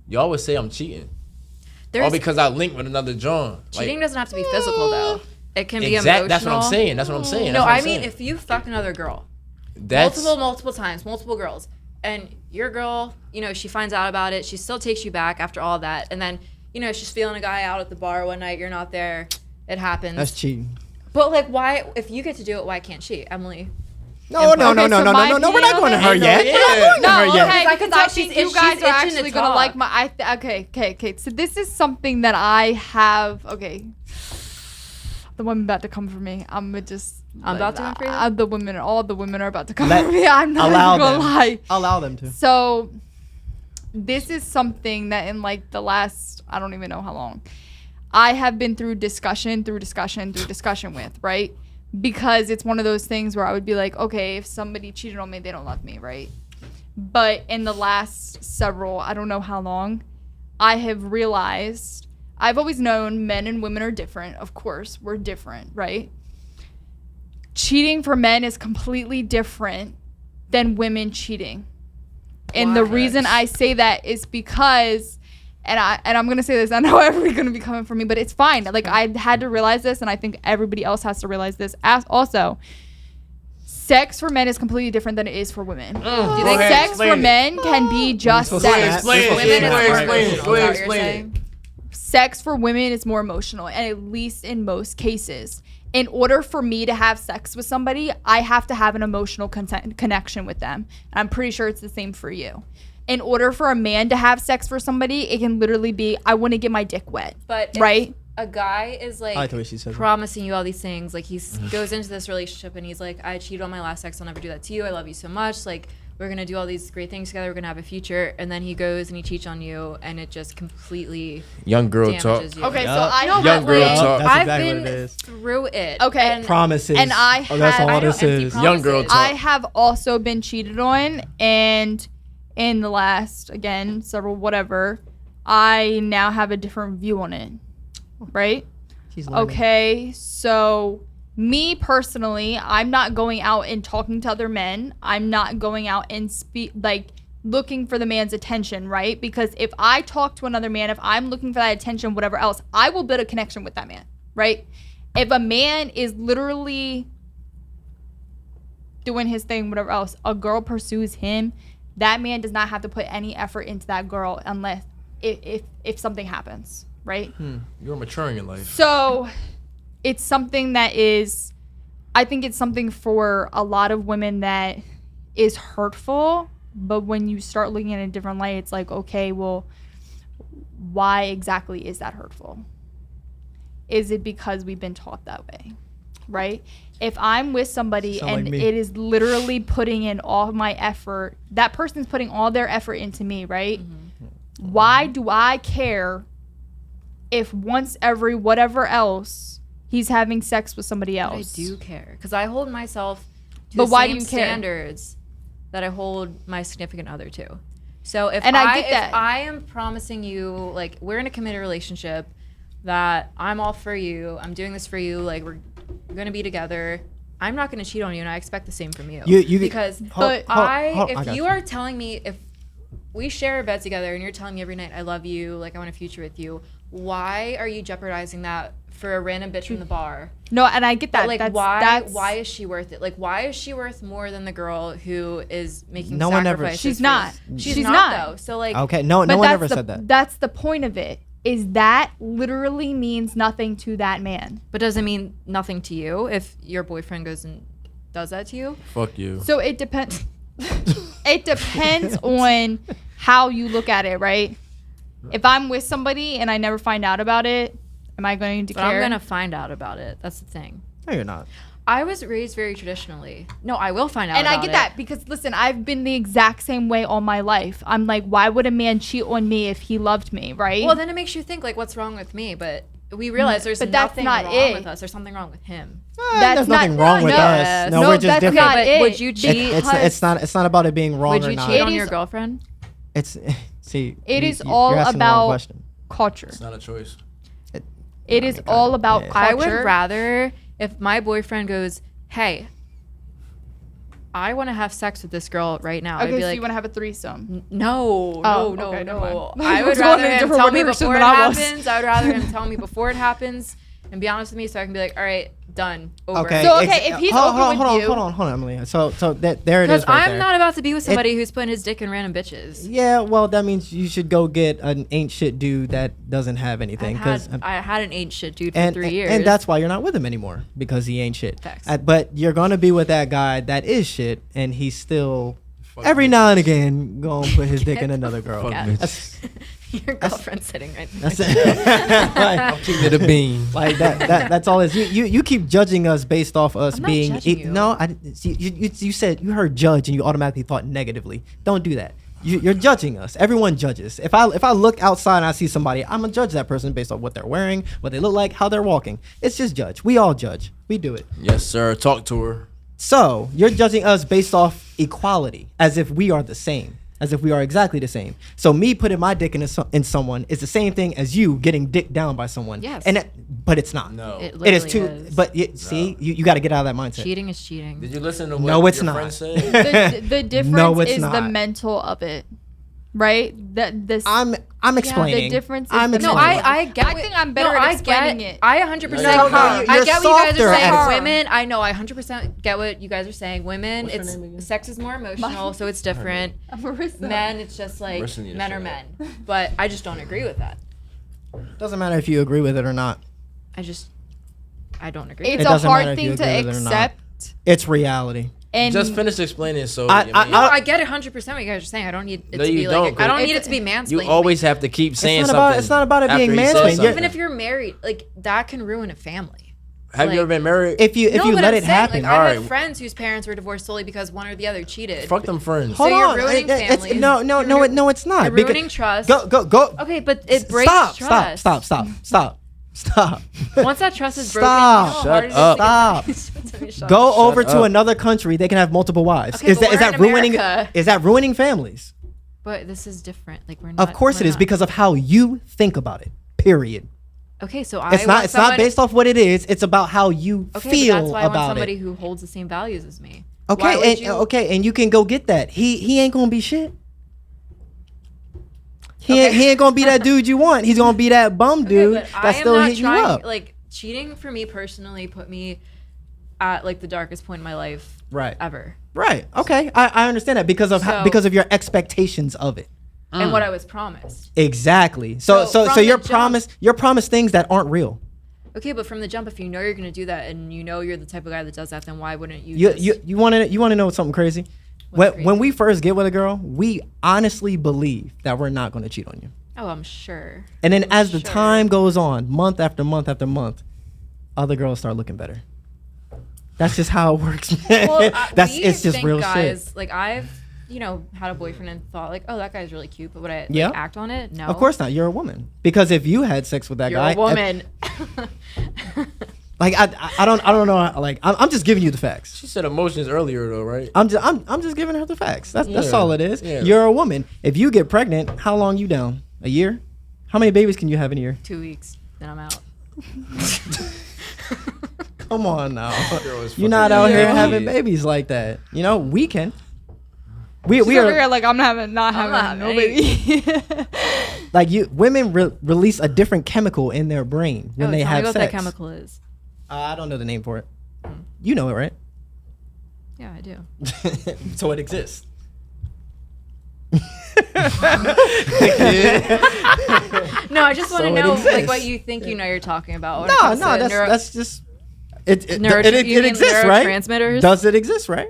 You always say I'm cheating. All There's, because I link with another John. cheating doesn't have to be physical though. It can be exact. emotional. That's what I'm saying. That's what I'm saying. No, That's what I I'm mean saying. if you fuck another girl, That's multiple times, multiple girls, and your girl, she finds out about it, she still takes you back after all that, and then, she's feeling a guy out at the bar one night, you're not there, it happens. That's cheating. But like, why? If you get to do it, why can't she, Emily? No. Okay, so my We're not opinion going to on her it- yet. Yeah. We're not going to No, her yet. okay, I can because tell I she's think you itch- guys she's are itching to actually gonna like talk. my. Okay. So this is something that I have. Okay, the women about to come for me. I'm about to come for you? all the women are about to come Let- for me. I'm not allow even gonna them. lie. Allow them to. So this is something that in like the last, I don't even know how long, I have been through discussion with, right? Because it's one of those things where I would be like, okay, if somebody cheated on me, they don't love me, right? But in the last several, I don't know how long, I have realized, I've always known men and women are different. Of course, we're different, right? Cheating for men is completely different than women cheating. And the reason I say that is because, and I'm going to say this, I know everybody's going to be coming for me, but it's fine. Like, I had to realize this, and I think everybody else has to realize this also. Sex for men is completely different than it is for women. Do you think sex for men can be just sex? Explain it. Sex for women is more emotional, and at least in most cases. In order for me to have sex with somebody, I have to have an emotional connection with them. I'm pretty sure it's the same for you. In order for a man to have sex for somebody, it can literally be, I want to get my dick wet. But right? A guy is like promising you all these things, like he goes into this relationship and he's like, I cheated on my last ex, I'll never do that to you, I love you so much, like we're gonna do all these great things together, we're gonna have a future, and then he goes and he cheats on you and it just completely young girl talk. You. Okay, so I know young girl talk. I've been through it. Okay, and promises, and that's all this is. Young girl talk. I have also been cheated on, and in the last, again, several whatever, I now have a different view on it. Right? Okay, so me personally, I'm not going out and talking to other men. I'm not going out and looking for the man's attention, right? Because if I talk to another man, if I'm looking for that attention, whatever else, I will build a connection with that man, right? If a man is literally doing his thing, whatever else, a girl pursues him, that man does not have to put any effort into that girl unless if something happens. Right? You're maturing in life. So it's something that is, I think it's something for a lot of women that is hurtful, but when you start looking at it in a different light, it's like, okay, well, why exactly is that hurtful? Is it because we've been taught that way? Right? If I'm with somebody and it is literally putting in all my effort, that person's putting all their effort into me, right? Mm-hmm. Why do I care if once every whatever else he's having sex with somebody else? I do care because I hold myself to the same standards that I hold my significant other to. So if I am promising you, like, we're in a committed relationship, that I'm all for you, I'm doing this for you, like we're gonna be together, I'm not gonna cheat on you, and I expect the same from you. Because if you are telling me, if we share a bed together and you're telling me every night I love you, like I want a future with you, why are you jeopardizing that for a random bitch from the bar? No, and I get that. But, like, why is she worth it? Like, why is she worth more than the girl who is making sacrifices? She's not. She's not though. So like, okay, no one ever said that. That's the point of it. Is that literally means nothing to that man. But does it mean nothing to you if your boyfriend goes and does that to you? Fuck you. So it depends. It depends on how you look at it, right? If I'm with somebody and I never find out about it, am I going to care? I'm going to find out about it. That's the thing. No, you're not. I was raised very traditionally. No, I will find out about it. And I get that because, listen, I've been the exact same way all my life. I'm like, why would a man cheat on me if he loved me, right? Well, then it makes you think, like, what's wrong with me? But we realize there's nothing wrong with us. There's something wrong with him. There's nothing wrong with us. No, we're just different. Not it. Would you cheat? It's not about it being wrong or not. Would you cheat on your girlfriend? It is all about culture. It's not a choice. It is all about culture. I would rather if my boyfriend goes, hey, I want to have sex with this girl right now. Okay, I'd be so like, you want to have a threesome? No. Okay, I would rather him tell me before it happens. I would rather him tell me before it happens and be honest with me so I can be like, all right, done, over. Okay. So, if he's open with you. Hold on, Emily. So there it is. Because I'm not about to be with somebody who's putting his dick in random bitches. Yeah, well, that means you should go get an ain't shit dude that doesn't have anything. I had an ain't shit dude for 3 years. And that's why you're not with him anymore, because he ain't shit. Facts. But you're going to be with that guy that is shit, and he's still, every now and again, going to put his dick in another girl. Your girlfriend's sitting right there. That's it. I'm keeping it a bean. Like that's all. You keep judging us based off us being. No, I see. You said you heard judge and you automatically thought negatively. Don't do that. You're judging us. Everyone judges. If I look outside and I see somebody, I'm gonna judge that person based on what they're wearing, what they look like, how they're walking. It's just judge. We all judge. We do it. Yes, sir. Talk to her. So you're judging us based off equality, as if we are the same, as if we are exactly the same. So me putting my dick in someone is the same thing as you getting dick down by someone. Yes. But it's not. No. It It is literally too. is. But see, you got to get out of that mindset. Cheating is cheating. Did you listen to what No, it's your not. friend said? The difference No, it's is the not. mental of it, right? That this. I'm explaining. the difference is I'm the explaining. mental. I get. I what- think I'm better at explaining it. I 100% No, you're not. I get what you guys You're are saying. softer at it. Women, I know. I 100% get what you guys are saying. Women, What's her it's name again? sex is more emotional, so it's different. Marissa. Men, it's just like Marissa need to men shut are up. men. But I just don't agree with that. Doesn't matter if you agree with it or not. I don't agree. It's It a doesn't matter hard if you thing to agree with it or not. accept. It's reality. And Just finish explaining it. So I get it 100% what you guys are saying. I don't need it No, to you be don't, like I don't Chris. need it to be mansplained. you always have to keep saying not something. about- it's not about it after being he says mansplained. something. even if you're married, like that can ruin a family. Have you ever been married? If you No, but let I'm it saying, happen, Like, I Alright. had friends whose parents were divorced solely because one or the other cheated. Fuck them friends. hold you're on. ruining It's- families. No, it's not. You're Because- ruining trust. Go. Okay, but it breaks trust. Stop. Once that trust is broken, Stop. you know how hard it is Shut to up. get that- Shut Go up. over to up. another country. They can have multiple wives. Okay, Is but that we're in ruining? America. Is that ruining families? But this is different. Like we're not. Of course we're it is not- because of how you think about it. Period. Okay, so I It's want not someone, based off what it is. It's about how you Okay, feel but that's why I want about somebody it. who holds the same values as me. Why would Okay, and you- and you can go get that. He ain't gonna be shit. He ain't gonna be that dude you want. He's gonna be that bum dude but I that am still not hit you trying, up. Like cheating for me personally put me at like the darkest point in my life Right. ever. Right. Okay. I understand that because of So- because of your expectations of it. And what I was promised. Exactly. So So so from you're the jump- promised things that aren't real. Okay, but from the jump, if you know you're gonna do that and you know you're the type of guy that does that, then why wouldn't you? You want to know something crazy? What's When crazy? we first get with a girl, we honestly believe that we're not going to cheat on you. Oh, I'm sure. And then as the Sure. time goes on, month after month after month, other girls start looking better. That's just how it works, man. Well, It's just think real guys, shit. Like I've, had a boyfriend and thought like, oh, that guy's really cute, but would I like, Yeah. act on it? No. Of course not. You're a woman. Because if you had sex with that You're guy, a woman. like I don't know. Like I'm just giving you the facts. She said emotions earlier though, right? I'm just giving her the facts. That's Yeah. all it is. Yeah. You're a woman. If you get pregnant, how long you down? A year? How many babies can you have in a year? 2 weeks, then I'm out. Come on now. Girl is You're not fucking out here idiot. having babies like that. You know, we can. We She's over are here like I'm not not having having no any. baby. like you. Women release a different chemical in their brain when they tell have me what sex. that chemical is. I don't know the name for it. You know it, right? Yeah, I do. So it exists. No, I just want So to it know exists. like what you think you know you're talking about. when it No, comes no, to that's just it you mean exists, right? neurotransmitters? Does it exist, right?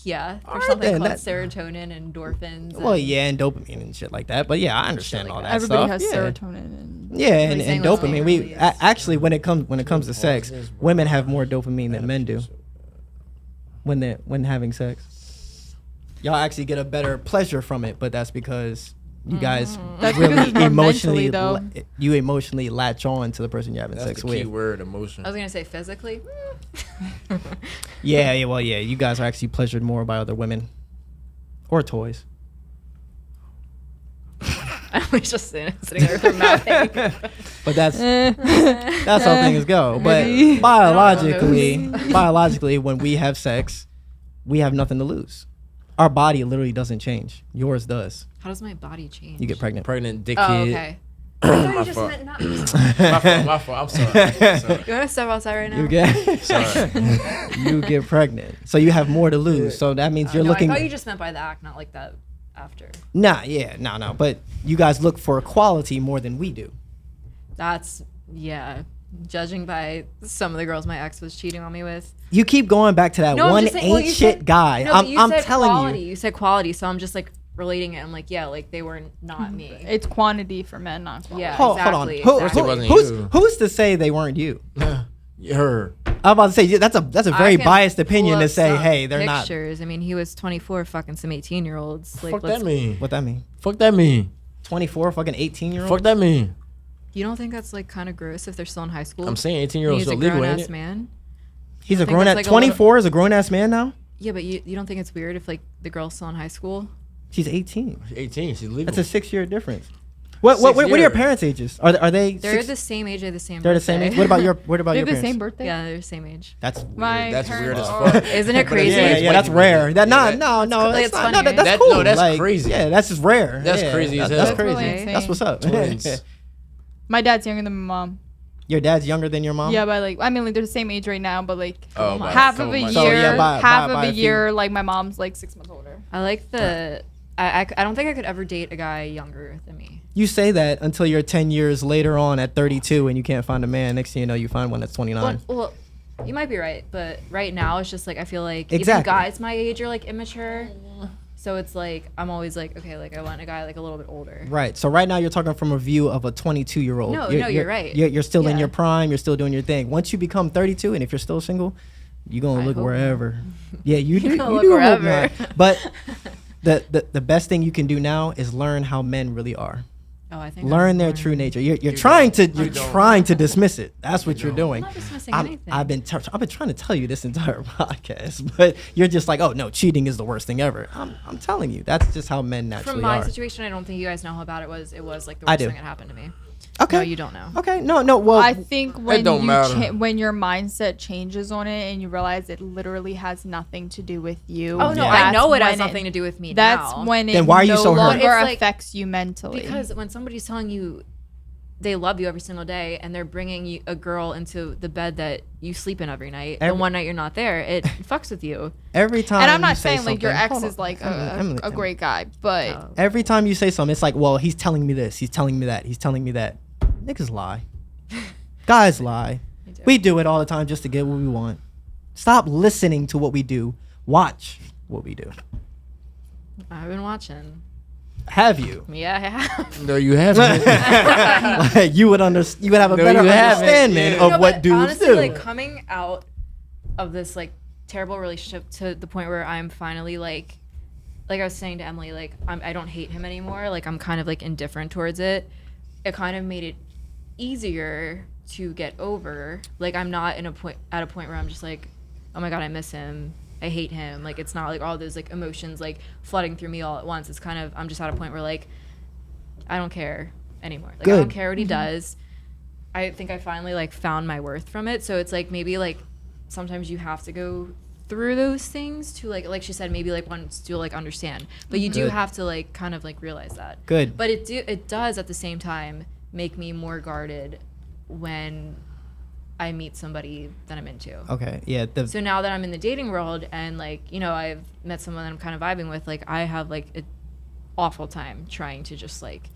Yeah, All there's right, something then, called that- serotonin and endorphins. Well, and- yeah, and dopamine and shit like that. But yeah, I understand like all that. that Everybody stuff. has yeah. serotonin and Yeah, and saying and what's dopamine. being We released. actually, when it comes to sex, women have more dopamine than men do when having sex. Y'all actually get a better pleasure from it, but that's because you guys That's really because it's more emotionally mentally, though. you emotionally latch on to the person you're having That's sex the key with. word, emotion. I was gonna say physically. Yeah, you guys are actually pleasured more by other women or toys. I was just sitting there with her mouth hanging. But that's Eh. that's how things go. But Maybe. biologically, when we have sex, we have nothing to lose. Our body literally doesn't change. Yours does. How does my body change? You get pregnant. Pregnant dickhead. Oh, okay. My fault. My fault. I'm sorry. Sorry. You want to step outside right now? You get Sorry. you get pregnant, so you have more to lose. So that means you're no, looking. I thought you just meant by the act, not like that after. No. But you guys look for quality more than we do. That's judging by some of the girls my ex was cheating on me with. You keep going back to that No, I'm one just saying- well, ain't you shit said- guy. No, but you I'm said telling quality. you. You said quality, so I'm just like relating it. I'm like, yeah, like they were not me. It's quantity for men, not quality. Yeah, Hold exactly. on. First it wasn't Who's you. who's to say they weren't you? Her. I'm about to say yeah, that's a very I can biased pull opinion to up say, some hey, they're not. pictures. I mean, he was 24, fucking some 18-year-olds. Like, Fuck that mean. What that mean? Fuck that mean. 24 fucking 18-year-old. Fuck that mean. You don't think that's like kind of gross if they're still in high school? I'm saying And 18-year-olds he's is a illegal, grown ain't ass it? man. He's a think grown that's, at like, a little- 24 is a grown ass man now. Yeah, but you don't think it's weird if like the girl's still in high school? She's 18. She's 18. She's legal. That's a 6-year difference. What are your year. parents' ages? Are they? They're the same age. They're the same. They're the same birthday. age. What about your They have the parents? same birthday. Yeah, they're the same age. That's weird. My That's weird as parents fuck. Isn't it But crazy? Yeah, that's rare. That yeah, no, cool. it's It's not, funny. that's That- cool. no, that's Like, crazy. Yeah, that's just rare. That's Yeah, crazy as That's hell. crazy. Really insane. That's what's up. Twins. My dad's younger than my mom. Your dad's younger than your mom. Yeah, but like I mean, like they're the same age right now, but like Oh, by half couple of a months. year, So, yeah, by half a of a few. year. Like my mom's like 6 months older. I like the. I don't think I could ever date a guy younger than me. You say that until you're 10 years later on at 32 and you can't find a man. Next thing you know, you find one that's 29. Well, you might be right, but right now it's just like I feel like Exactly. even guys my age are like immature. So it's like I'm always like, okay, like I want a guy like a little bit older. Right. So right now you're talking from a view of a 22-year-old. No, you're right. You're still in Yeah. your prime. You're still doing your thing. Once you become 32, and if you're still single, you're gonna I look hope wherever. Yeah, you do. gonna You look do hope wherever. not. But the best thing you can do now is learn how men really are. Oh, I think Learn I'm their learning. true nature. You're You trying to don't. You don't. trying to dismiss it. That's what you're doing. I'm not dismissing anything. I've been trying to tell you this entire podcast, but you're just like, oh no, cheating is the worst thing ever. I'm telling you, that's just how men naturally From my are. situation, I don't think you guys know how bad it was. It was like the I worst do. thing that happened to me. Okay. No, you don't know. Okay, no. Well, I think when don't you matter. when your mindset changes on it and you realize it literally has nothing to do with you. Oh no, Yeah. I know it that's has when nothing to do with me That's now. when it Then why are you no so hurt? longer It's like- affects you mentally. Because when somebody's telling you they love you every single day and they're bringing you a girl into the bed that you sleep in every night, and one night you're not there, it fucks with you. every time. and I'm you not say saying like your something- ex Hold is on. like Emily, a great guy, but Oh. Every time you say something, it's like, well, he's telling me this, he's telling me that, he's telling me that. Niggas lie. Guys lie. do. We do it all the time just to get what we want. Stop listening to what we do. Watch what we do. I've been watching. Have you? Yeah, I have. No, you haven't. Like, you would have a No, better you haven't. understanding Yeah. of No, what but dudes honestly, do. like coming out of this like terrible relationship to the point where I'm finally like I was saying to Emily, like I don't hate him anymore. Like I'm kind of like indifferent towards it. It kind of made it easier to get over. Like I'm not at a point where I'm just like, oh my god, I miss him. I hate him. Like it's not like all those like emotions like flooding through me all at once. It's kind of I'm just at a point where like I don't care anymore. Like I Good. don't care what he does. I think I finally like found my worth from it. So it's like maybe like sometimes you have to go through those things to like she said, maybe like once to like understand. But you do Good. have to like kind of like realize that. Good. But it does at the same time make me more guarded when I meet somebody that I'm into. Okay. Yeah. So now that I'm in the dating world and like, you know, I've met someone that I'm kind of vibing with, like I have like an awful time trying to just like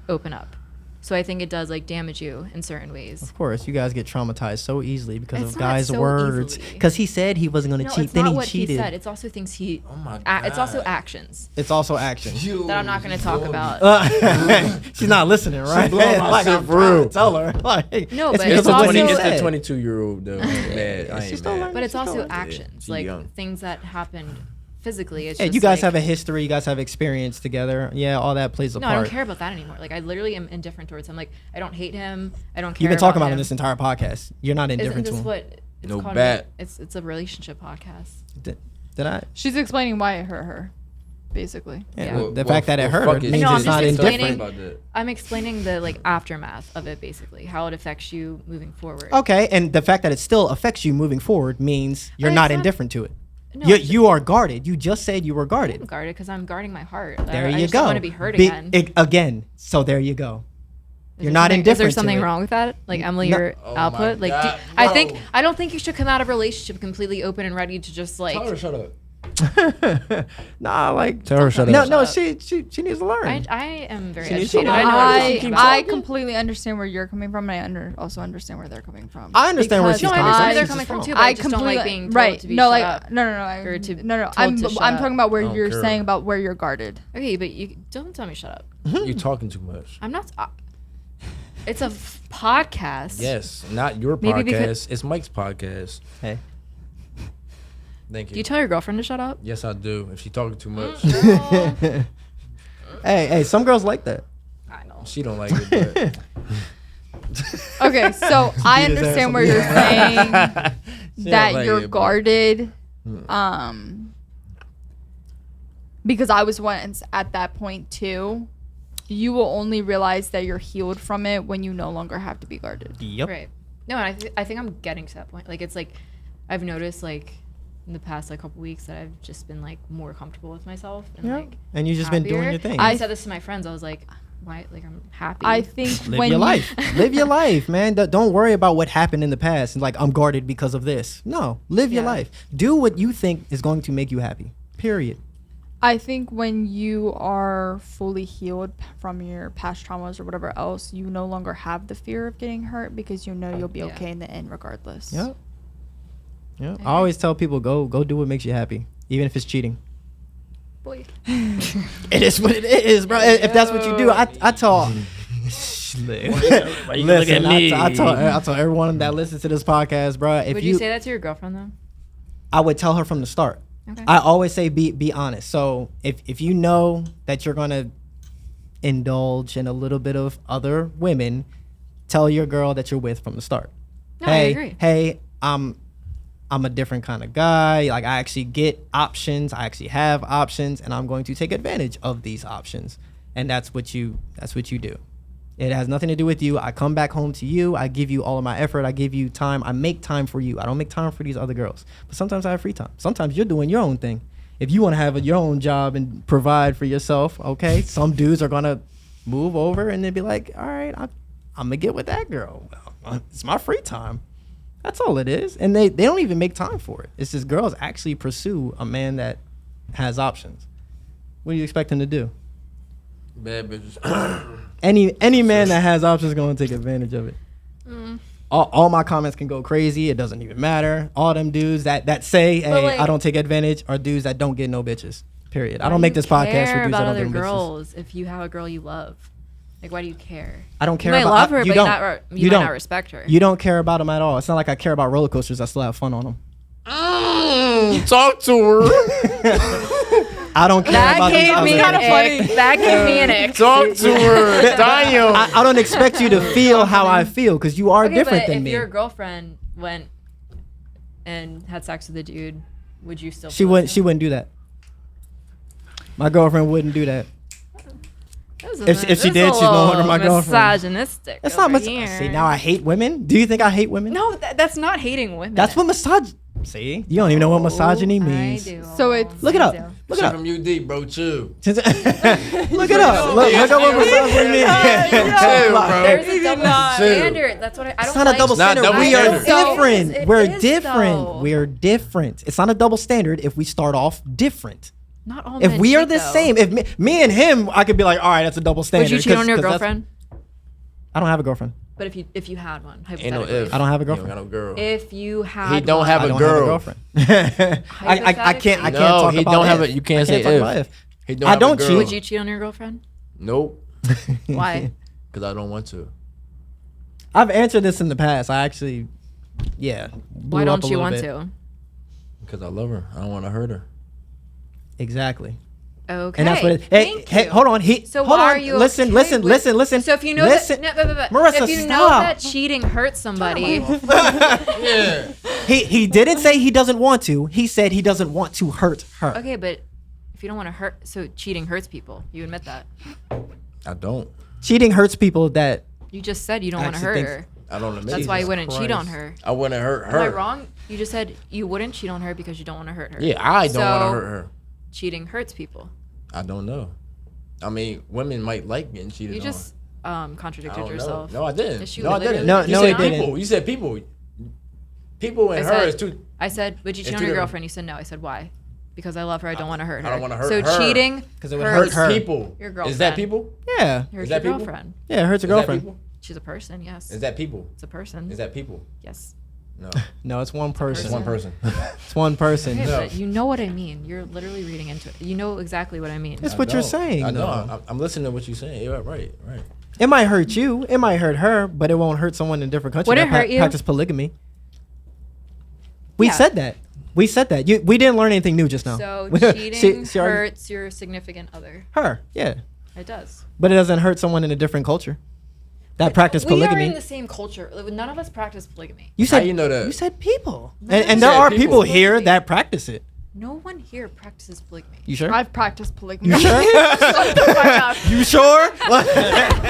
open up. So I think it does like damage you in certain ways. Of course, you guys get traumatized so easily because It's of not guys' so words. easily. Because he said he wasn't going to No, cheat, it's then not he what cheated. he said. It's also things he. Oh my It's also God. actions It's also action. that I'm not going to talk about. She's not listening, right? blowing my Like, shit I'm for trying real. to tell her. Like, No, it's but because it's of what also- he It's said. the 22-year-old though. Mad. I she's ain't still mad. learning. But it's She's also still learning. actions, She's like young. things that happened physically. It's Yeah, just you guys like, have a history. You guys have experience together. Yeah, all that plays a No, part. I don't care about that anymore. Like I literally am indifferent towards him. Like I don't hate him. I don't care. You've been talking about him him this entire podcast. You're not Isn't indifferent this to him. what it's No called? bat. It's a relationship podcast. Did I? she's explaining why it hurt her, basically. Yeah, Yeah. the fact that it hurt her fuck it. means No, I'm it's just not explaining- indifferent. About that. I'm explaining the like aftermath of it, basically, how it affects you moving forward. Okay, and the fact that it still affects you moving forward means you're Oh, not it's not- indifferent to it. No, You are guarded. You just said you were I'm guarded. guarded because I'm guarding my heart. There I you just go. don't want to be hurt again. Again. So there you go. Is You're there not something- indifferent Is there to something it. wrong with that? Like Emily, No. your Oh my output. Like God, I no. I don't think you should come out of a relationship completely open and ready to just like. Tell her shut up. Nah, like Tell her shut no, up. no, Shut she needs to learn. I am very She needs to educated. know. I know what you're talking about. I completely understand where you're coming from, and also understand where they're coming from. I understand where Because she's No, I coming understand from. where they're She's coming from just too, wrong. but I just don't like being told right. to be no, shut like up. no, Or to no. told I'm to shut I'm up. talking about where I don't you're care. saying about where you're guarded. Okay, but you don't tell me shut up. You talking too much. I'm not. It's a podcast. Yes, not your Maybe podcast. because- It's Mike's podcast. Hey. Thank you. Do you tell your girlfriend to shut up? Yes, I do. If she talking too much, Hey, some girls like that. I know. she don't like it. But Okay, so I Beat his ass understand on where the you're saying. that like you're it, but- guarded. Because I was once at that point too. You will only realize that you're healed from it when you no longer have to be guarded. Yep. Right. No, and I think I'm getting to that point. Like, it's like I've noticed, like, in the past, like, couple weeks that I've just been, like, more comfortable with myself. And, Yeah. like, And you just been doing happier. your thing. I said this to my friends. I was like, why? Like, I'm happy. I think Live when your you, life. Live your life, man. Don't worry about what happened in the past and like I'm guarded because of this. No, live your Yeah. life. Do what you think is going to make you happy. Period. I think when you are fully healed from your past traumas or whatever else, you no longer have the fear of getting hurt because you know you'll be Yeah. okay in the end regardless. Yep. Yep. I I always tell people go do what makes you happy, even if it's cheating. Boy. It is what it is, bro. If that's what you do, I tell. Why you look Listen, at me? I tell everyone that listens to this podcast, bro. If Would you say that to your girlfriend, though? I would tell her from the start. Okay. I always say be honest. So if you know that you're gonna indulge in a little bit of other women, tell your girl that you're with from the start. No, I hey, agree. hey, I'm a different kind of guy. Like I actually get options. I actually have options, and I'm going to take advantage of these options. And that's what you do. It has nothing to do with you. I come back home to you. I give you all of my effort. I give you time. I make time for you. I don't make time for these other girls. But sometimes I have free time. Sometimes you're doing your own thing. If you want to have your own job and provide for yourself, okay, some dudes are going to move over and then be like, all right, I'm going to get with that girl. Well, it's my free time. That's all it is. And they don't even make time for it. It's just girls actually pursue a man that has options. What do you expect him to do? Bad bitches. Any man that has options is going to take advantage of it. All my comments can go crazy. It doesn't even matter. All them dudes that say, hey, like- I don't take advantage are dudes that don't get no bitches. Period. I Why don't do make you this podcast for care dudes that about don't other get no bitches. girls if you have a girl you love. Like, why do you care? I don't care You might about love her, you but don't. you might don't. not respect her. You don't care about them at all. It's not like I care about roller coasters. I still have fun on them. Talk to her. I don't care That about these gave other me kinda an funny. ick. That gave me an ick. Talk to her. Damn. I don't expect you to feel how I feel because you are Okay, different but than if me. your girlfriend went and had sex with a dude, would you still? She feel the wouldn't. She same? wouldn't do that. My girlfriend wouldn't do that. If she did, she's no longer my girlfriend. Misogynistic. It's not over mis- here. See, now I hate women. Do you think I hate women? No, that's not hating women. That's what misogyny. See, you don't even know what misogyny means. I do. So it's- Look it up. I do. Look it Shit up. from UD, bro. Chill. Look it up. Look up what misogyny means. Chill, bro. There's a double not. standard. That's what I don't It's not a like. double It's not standard. double We are standard. different. It We're is, different. though. We're different. It's not a double standard if we start off different. Not all If men we are cheat, the though. same, if me and him, I could be like, all right, that's a double standard. Would you cheat on your 'cause that's- girlfriend? I don't have a girlfriend. But if you had one, Ain't no hypothetically. if. I don't have a He don't girlfriend. got no girl. If you had He don't one, have I a don't girl. have a girlfriend. I can't. I can't No, talk he about don't have if. a- you can't I say talk if. about if. He I have a don't girl. cheat. would you cheat on your girlfriend? Nope. Why? Because I don't want to. I've answered this in the past. I actually, yeah. Why blew up don't a you little want bit. to? Because I love her. I don't want to hurt her. Exactly. Okay. And that's what it. Hey, Thank hey, you. hold on. So hold why on. are you listen, okay listen, with- listen. So if you know listen, that, Marissa, if you know stop. that cheating hurts somebody, Yeah. he didn't say he doesn't want to. He said he doesn't want to hurt her. okay, but if you don't want to hurt, so cheating hurts people. You admit that. I don't. Cheating hurts people that. You just said you don't want to Actually hurt think- her. I don't admit That's it. why you wouldn't cheat on Christ. her. I wouldn't hurt her. Am I wrong? You just said you wouldn't cheat on her because you don't want to hurt her. Yeah, I don't want So, to hurt her. Cheating hurts people. I don't know. I mean, women might like getting cheated You on. just I contradicted don't know. yourself. No, I didn't. Yes, you No, I literally didn't. No, you no, said he people. didn't. You said people. People and I her said- is two. I said, would you cheat It's on two your different- girlfriend? You said no. I said why? Because I love her. I don't want to hurt her. I don't wanna hurt so her. cheating 'Cause it would hurts hurt her. People. Your Is girlfriend. that people? Yeah. Hurts Is that your people? girlfriend. Yeah, it hurts a Is that girlfriend. people? She's a person. Yes. Is that people? It's a person. Is that people? Yes. No. No, it's one person. It's one person. It's one person. Okay, No. but you know what I mean. You're literally reading into it. You know exactly what I mean. That's I what you're know. saying, I know. though. I'm listening to what you're saying. You're right. Right. It might hurt you. It might hurt her, but it won't hurt someone in a different country Would it that hurt you? practice polygamy. We Yeah. said that. We said that. We didn't learn anything new just now. So She- cheating she already- hurts your significant other. her. Yeah, It does. but it doesn't hurt someone in a different culture. that practice We are polygamy. in the same culture. Like, none of us practice polygamy. You said How you know that? You said people, No, and no, there no. are Said people people. here that practice it. No one here practices polygamy. You sure? I've practiced polygamy. You sure? You sure?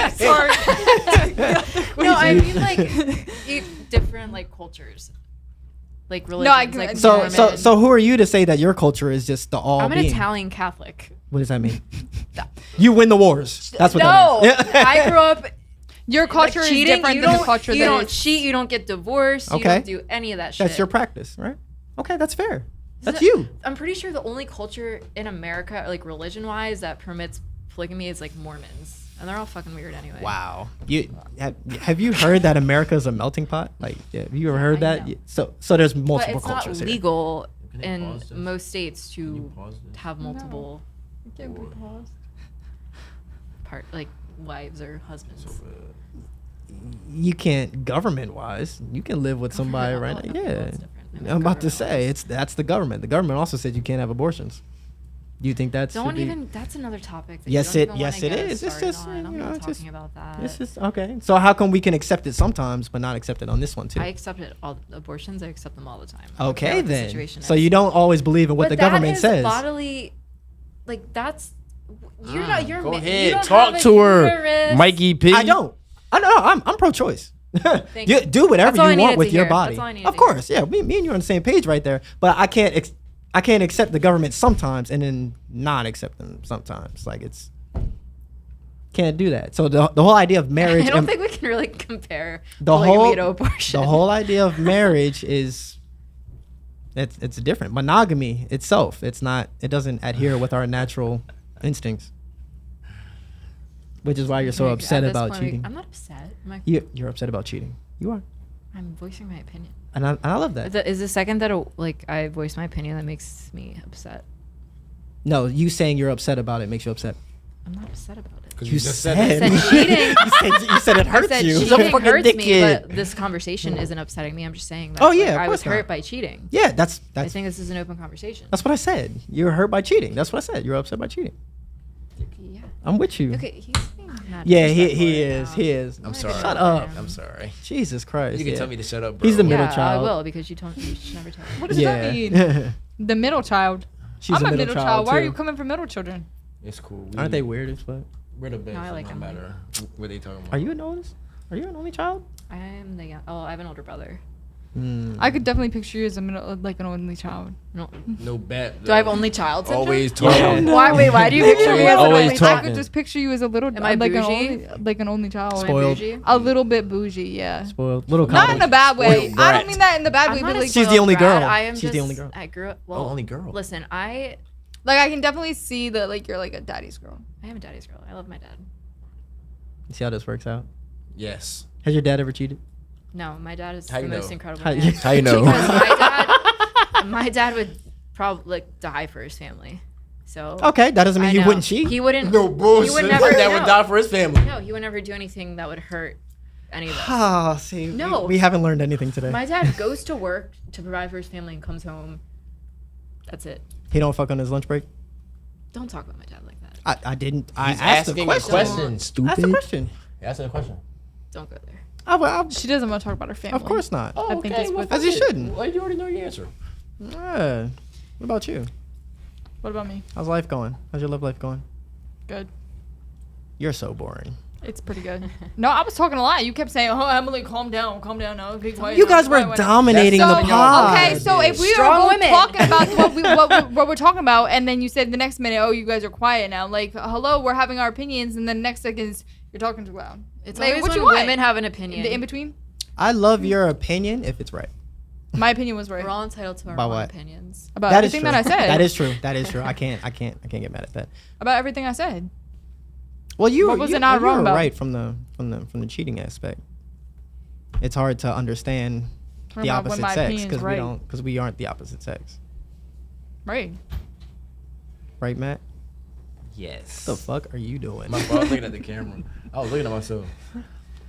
Sorry. No, I mean like different like cultures, like religions. I can- like So who are you to say that your culture is just the all I'm an being? Italian Catholic. What does that mean? You win the wars. That's what No, that means. I grew up. Your culture like, is cheating, different you than the don't- culture You that don't is. cheat. You don't get divorced. You Okay. don't do any of that shit. That's your practice, right? Okay, that's fair. That's So- you. I'm pretty sure the only culture in America, like religion-wise, that permits polygamy is like Mormons, and they're all fucking weird anyway. Wow. Have you heard that America is a melting pot? Like, have you ever heard I that? know. So there's But multiple it's not cultures here. legal Can you in pause this? most states Can you to pause this? have multiple like wives or husbands. You can't government wise. You can live with somebody right now. Yeah. I'm about to say that's the government. The government also said you can't have abortions. Do you think that's Don't even. That's another topic. That Yes, you it- don't even yes, wanna it get is. It's started just, on. I'm you know, not it's just- talking about that. It's just okay. So how come we can accept it sometimes but not accept it on this one too? I accept it. All abortions, I accept them all the time. Okay what the then. situation So is. you don't always believe in what But the that government is says. bodily, like that's. You're not. You're. Go you ahead, don't talk have a to her, uterus. Mikey P. I don't. I know. I'm pro-choice. Thank You you. do whatever That's all I you want needed with to your hear. body. That's all I needed Of to hear. course, yeah. Me and you are on the same page right there. But I can't accept the government sometimes and then not accept them sometimes. Like it's can't do that. So the whole idea of marriage. I don't and think we can really compare the polygamy whole to abortion. the whole idea of marriage is it's different. Monogamy itself. It's not. It doesn't adhere with our natural instincts. Which is why you're so Like, upset at this about point, cheating. I'm not upset. You're upset about cheating. You are. I'm voicing my opinion. And I love that. Is the second that I voice my opinion that makes me upset? No, you saying you're upset about it makes you upset. I'm not upset about it. Because You you just said said- that. I said cheating. You said it I hurts said you. cheating hurts me, dickhead. but this conversation isn't upsetting me. I'm just saying that Oh, yeah, of I was course not. hurt by cheating. Yeah, that's I think this is an open conversation. that's what I said. You're hurt by cheating. That's what I said. You're upset by cheating. Yeah. I'm with you. Okay, he's being mad. Yeah, he disrespectful right is. now. He is. I'm sorry. Shut up. I'm sorry. Jesus Christ. You can yeah. tell me to shut up, bro. He's the middle Yeah, child. I will because you told me you should never tell me. What does that mean? Yeah. The middle child. She's I'm a a middle, child. Why are too. you coming for middle children? It's cool. Aren't they weird as fuck? We're the best. No, I like no them. matter what they talking about. Are you an oldest? Are you an only child? I am the young. Oh, I have an older brother. I could definitely picture you as a middle, like an only child. No. No bet. Do I have only child syndrome? Always Yeah. talking. Why? Wait. Why do you picture me as an Always only I talking. could just picture you as a little, Am I like bougie? an only child. Am I Spoiled. bougie? A little bit bougie, yeah. Spoiled. Little Not in a college. bad way. Spoiled I brat. don't mean that in the bad I'm way, not but a like, She's the spoiled only brat. girl. I am She's the just- only girl. I grew up. Well, only girl. Listen, I I can definitely see that like you're like a daddy's girl. am a daddy's girl. I love my dad. You see how this works out? Yes. Has your dad ever cheated? No, my dad is How the you most know? incredible How man. you- How you know? Because my dad would probably like die for his family. So Okay, that doesn't mean I he know. wouldn't cheat. He wouldn't. No bullshit. He would never. My dad no. would die for his family. No, he would never do anything that would hurt any of us. Ah, see, No. we haven't learned anything today. My dad goes to work to provide for his family and comes home. That's it. He don't fuck on his lunch break. Don't talk about my dad like that. I didn't. I He's asked asking a a question. question, Asked a stupid. question. Asking a question. Don't go there. She doesn't want to talk about her family. Of course not. Oh, I think it's with- As you shouldn't. Well, you already know your answer. Yeah. What about you? What about me? How's life going? How's your love life going? Good. You're so boring. It's pretty good. No, I was talking a lot. You kept saying, "Oh, Emily, calm down now, be quiet." You now, guys be were quiet." dominating So the pod. okay, so if we Strong are both women. talking about what we're talking about, and then you said the next minute, "Oh, you guys are quiet now." Like, hello, we're having our opinions, and then next second is you're talking too loud. It's Like, always what when you want? women have an opinion. The in between. I love your opinion if it's right. My opinion was right We're all entitled to our By own what? opinions. about That is everything true. that I said. That is true. That is true. I can't get mad at that. about everything I said. Well, you What was you, it not you wrong were about? right from the cheating aspect. It's hard to understand Talking the about when opposite my sex opinion's right. because we aren't the opposite sex, Right. right, Matt? Yes. What the fuck are you doing? My fault. I was looking at the camera. I was looking at myself.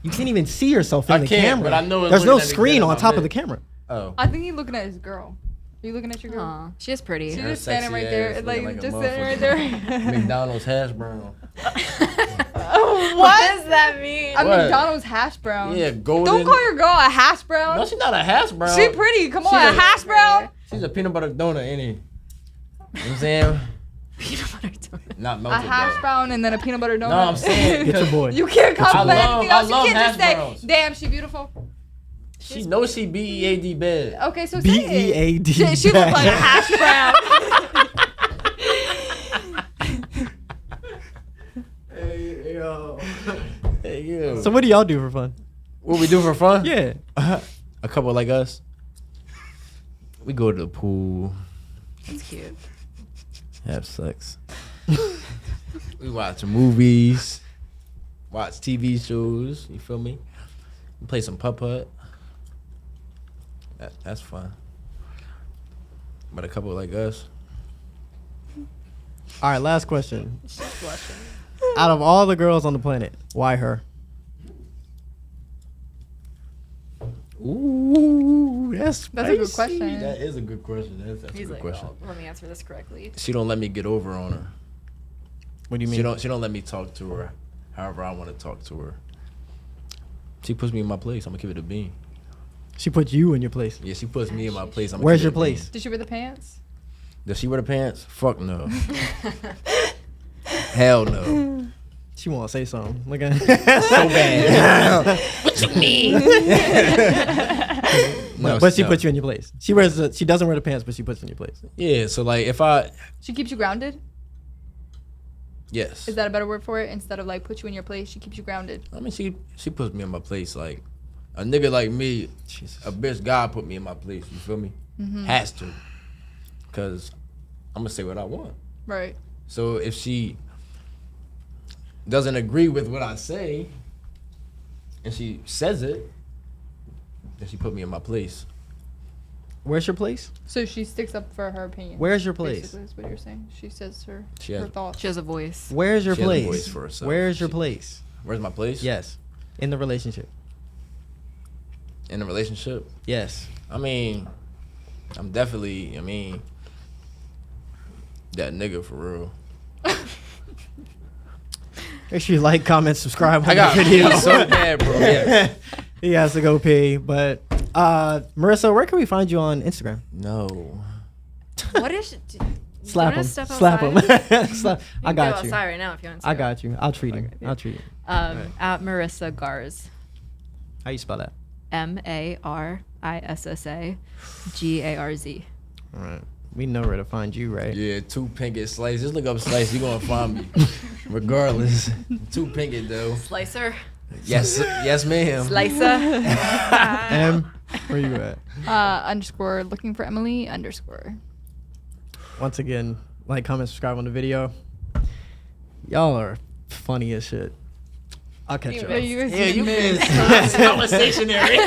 You can't even see yourself in I the can't, camera. but I know it's there's no looking at me screen good on in my top of bed. the camera. Oh. I think he's looking at his girl. Are you looking at your girl? Aw, she is pretty. She's Her just standing sexy right there, ass like looking like a just sitting right motherfucker. there. McDonald's hash brown. What? that mean? A What? McDonald's hash brown. Yeah, golden. Don't call your girl a hash brown. No, she's not a hash brown. She pretty. Come on, She a a- hash brown. She's a peanut butter donut, ain't he? You know what I'm saying? Peanut butter donut. Not A melted hash though. brown and then a peanut butter donut. No, I'm saying. Get your boy. You can't compliment I love- anything else. I love You can't just hash say, browns. "Damn, she beautiful." She knows she BEAD bad. Okay, so say it. BEAD. She looks like a hash brown. Hey, yo. Hey, yeah. So what do y'all do for fun? What we do for fun? Yeah. A couple like us. We go to the pool, That's cute. have sex. We watch movies, watch TV shows. You feel me? We play some putt-putt. That's fun. But a couple like us. All right, last question. She's blushing. Out of all the girls on the planet, why her? Ooh, that's That's a good spicy. question. That is a good question. That's a He's good like, question. well, let me answer this correctly. She don't let me get over on her. What do you mean? She don't let me talk to her however I want to talk to her. She puts me in my place. I'm gonna give it a bean. She put you in your place. Yeah, she puts me in my place. I'ma Where's give it your a bean. place? Did she wear the pants? Does she wear the pants? Fuck no. Hell no. She won't say something. Look at So bad. What you mean? No, but she no. puts you in your place. She wears. She doesn't wear the pants, but she puts you in your place. Yeah, so like if I She keeps you grounded. yes. Is that a better word for it? Instead of like put you in your place, she keeps you grounded. I mean she puts me in my place like a nigga like me, Jesus. a bitch God put me in my place, you feel me? Has to. Cause I'm gonna say what I want. Right. So if she doesn't agree with what I say and she says it, then she put me in my place. Where's your place? So she sticks up for her opinion. Where's your place? Basically, is what you're saying. She says her She has- her thoughts. She has a voice. Where's your She has a place? voice for herself. Where's your She- place? Where's my place? Yes, in the relationship. In a relationship? Yes. I mean, I'm definitely, that nigga for real. Make sure you like, comment, subscribe on I got the video. so bad, bro. Yeah. He has to go pee. But Marissa, where can we find you on Instagram? No. What is? Slap wanna him. step Slap him. outside? Slap. You I can got go you. outside right now if you want to. I got you. I'll treat him. Okay. I'll treat him. At Marissa Garz. How you spell that? MARISSAGARZ. All right. We know where to find you, right? Yeah, 2 Pinkett Slice. Just look up Slice. You gonna find me. Regardless. 2 Pinkett though. Slicer. Yes, ma'am. Slicer. M, where you at? _ looking for Emily _ Once again, like, comment, subscribe on the video. Y'all are funny as shit. I'll catch Yeah, y'all. you guys Yeah, you missed. been conversationary.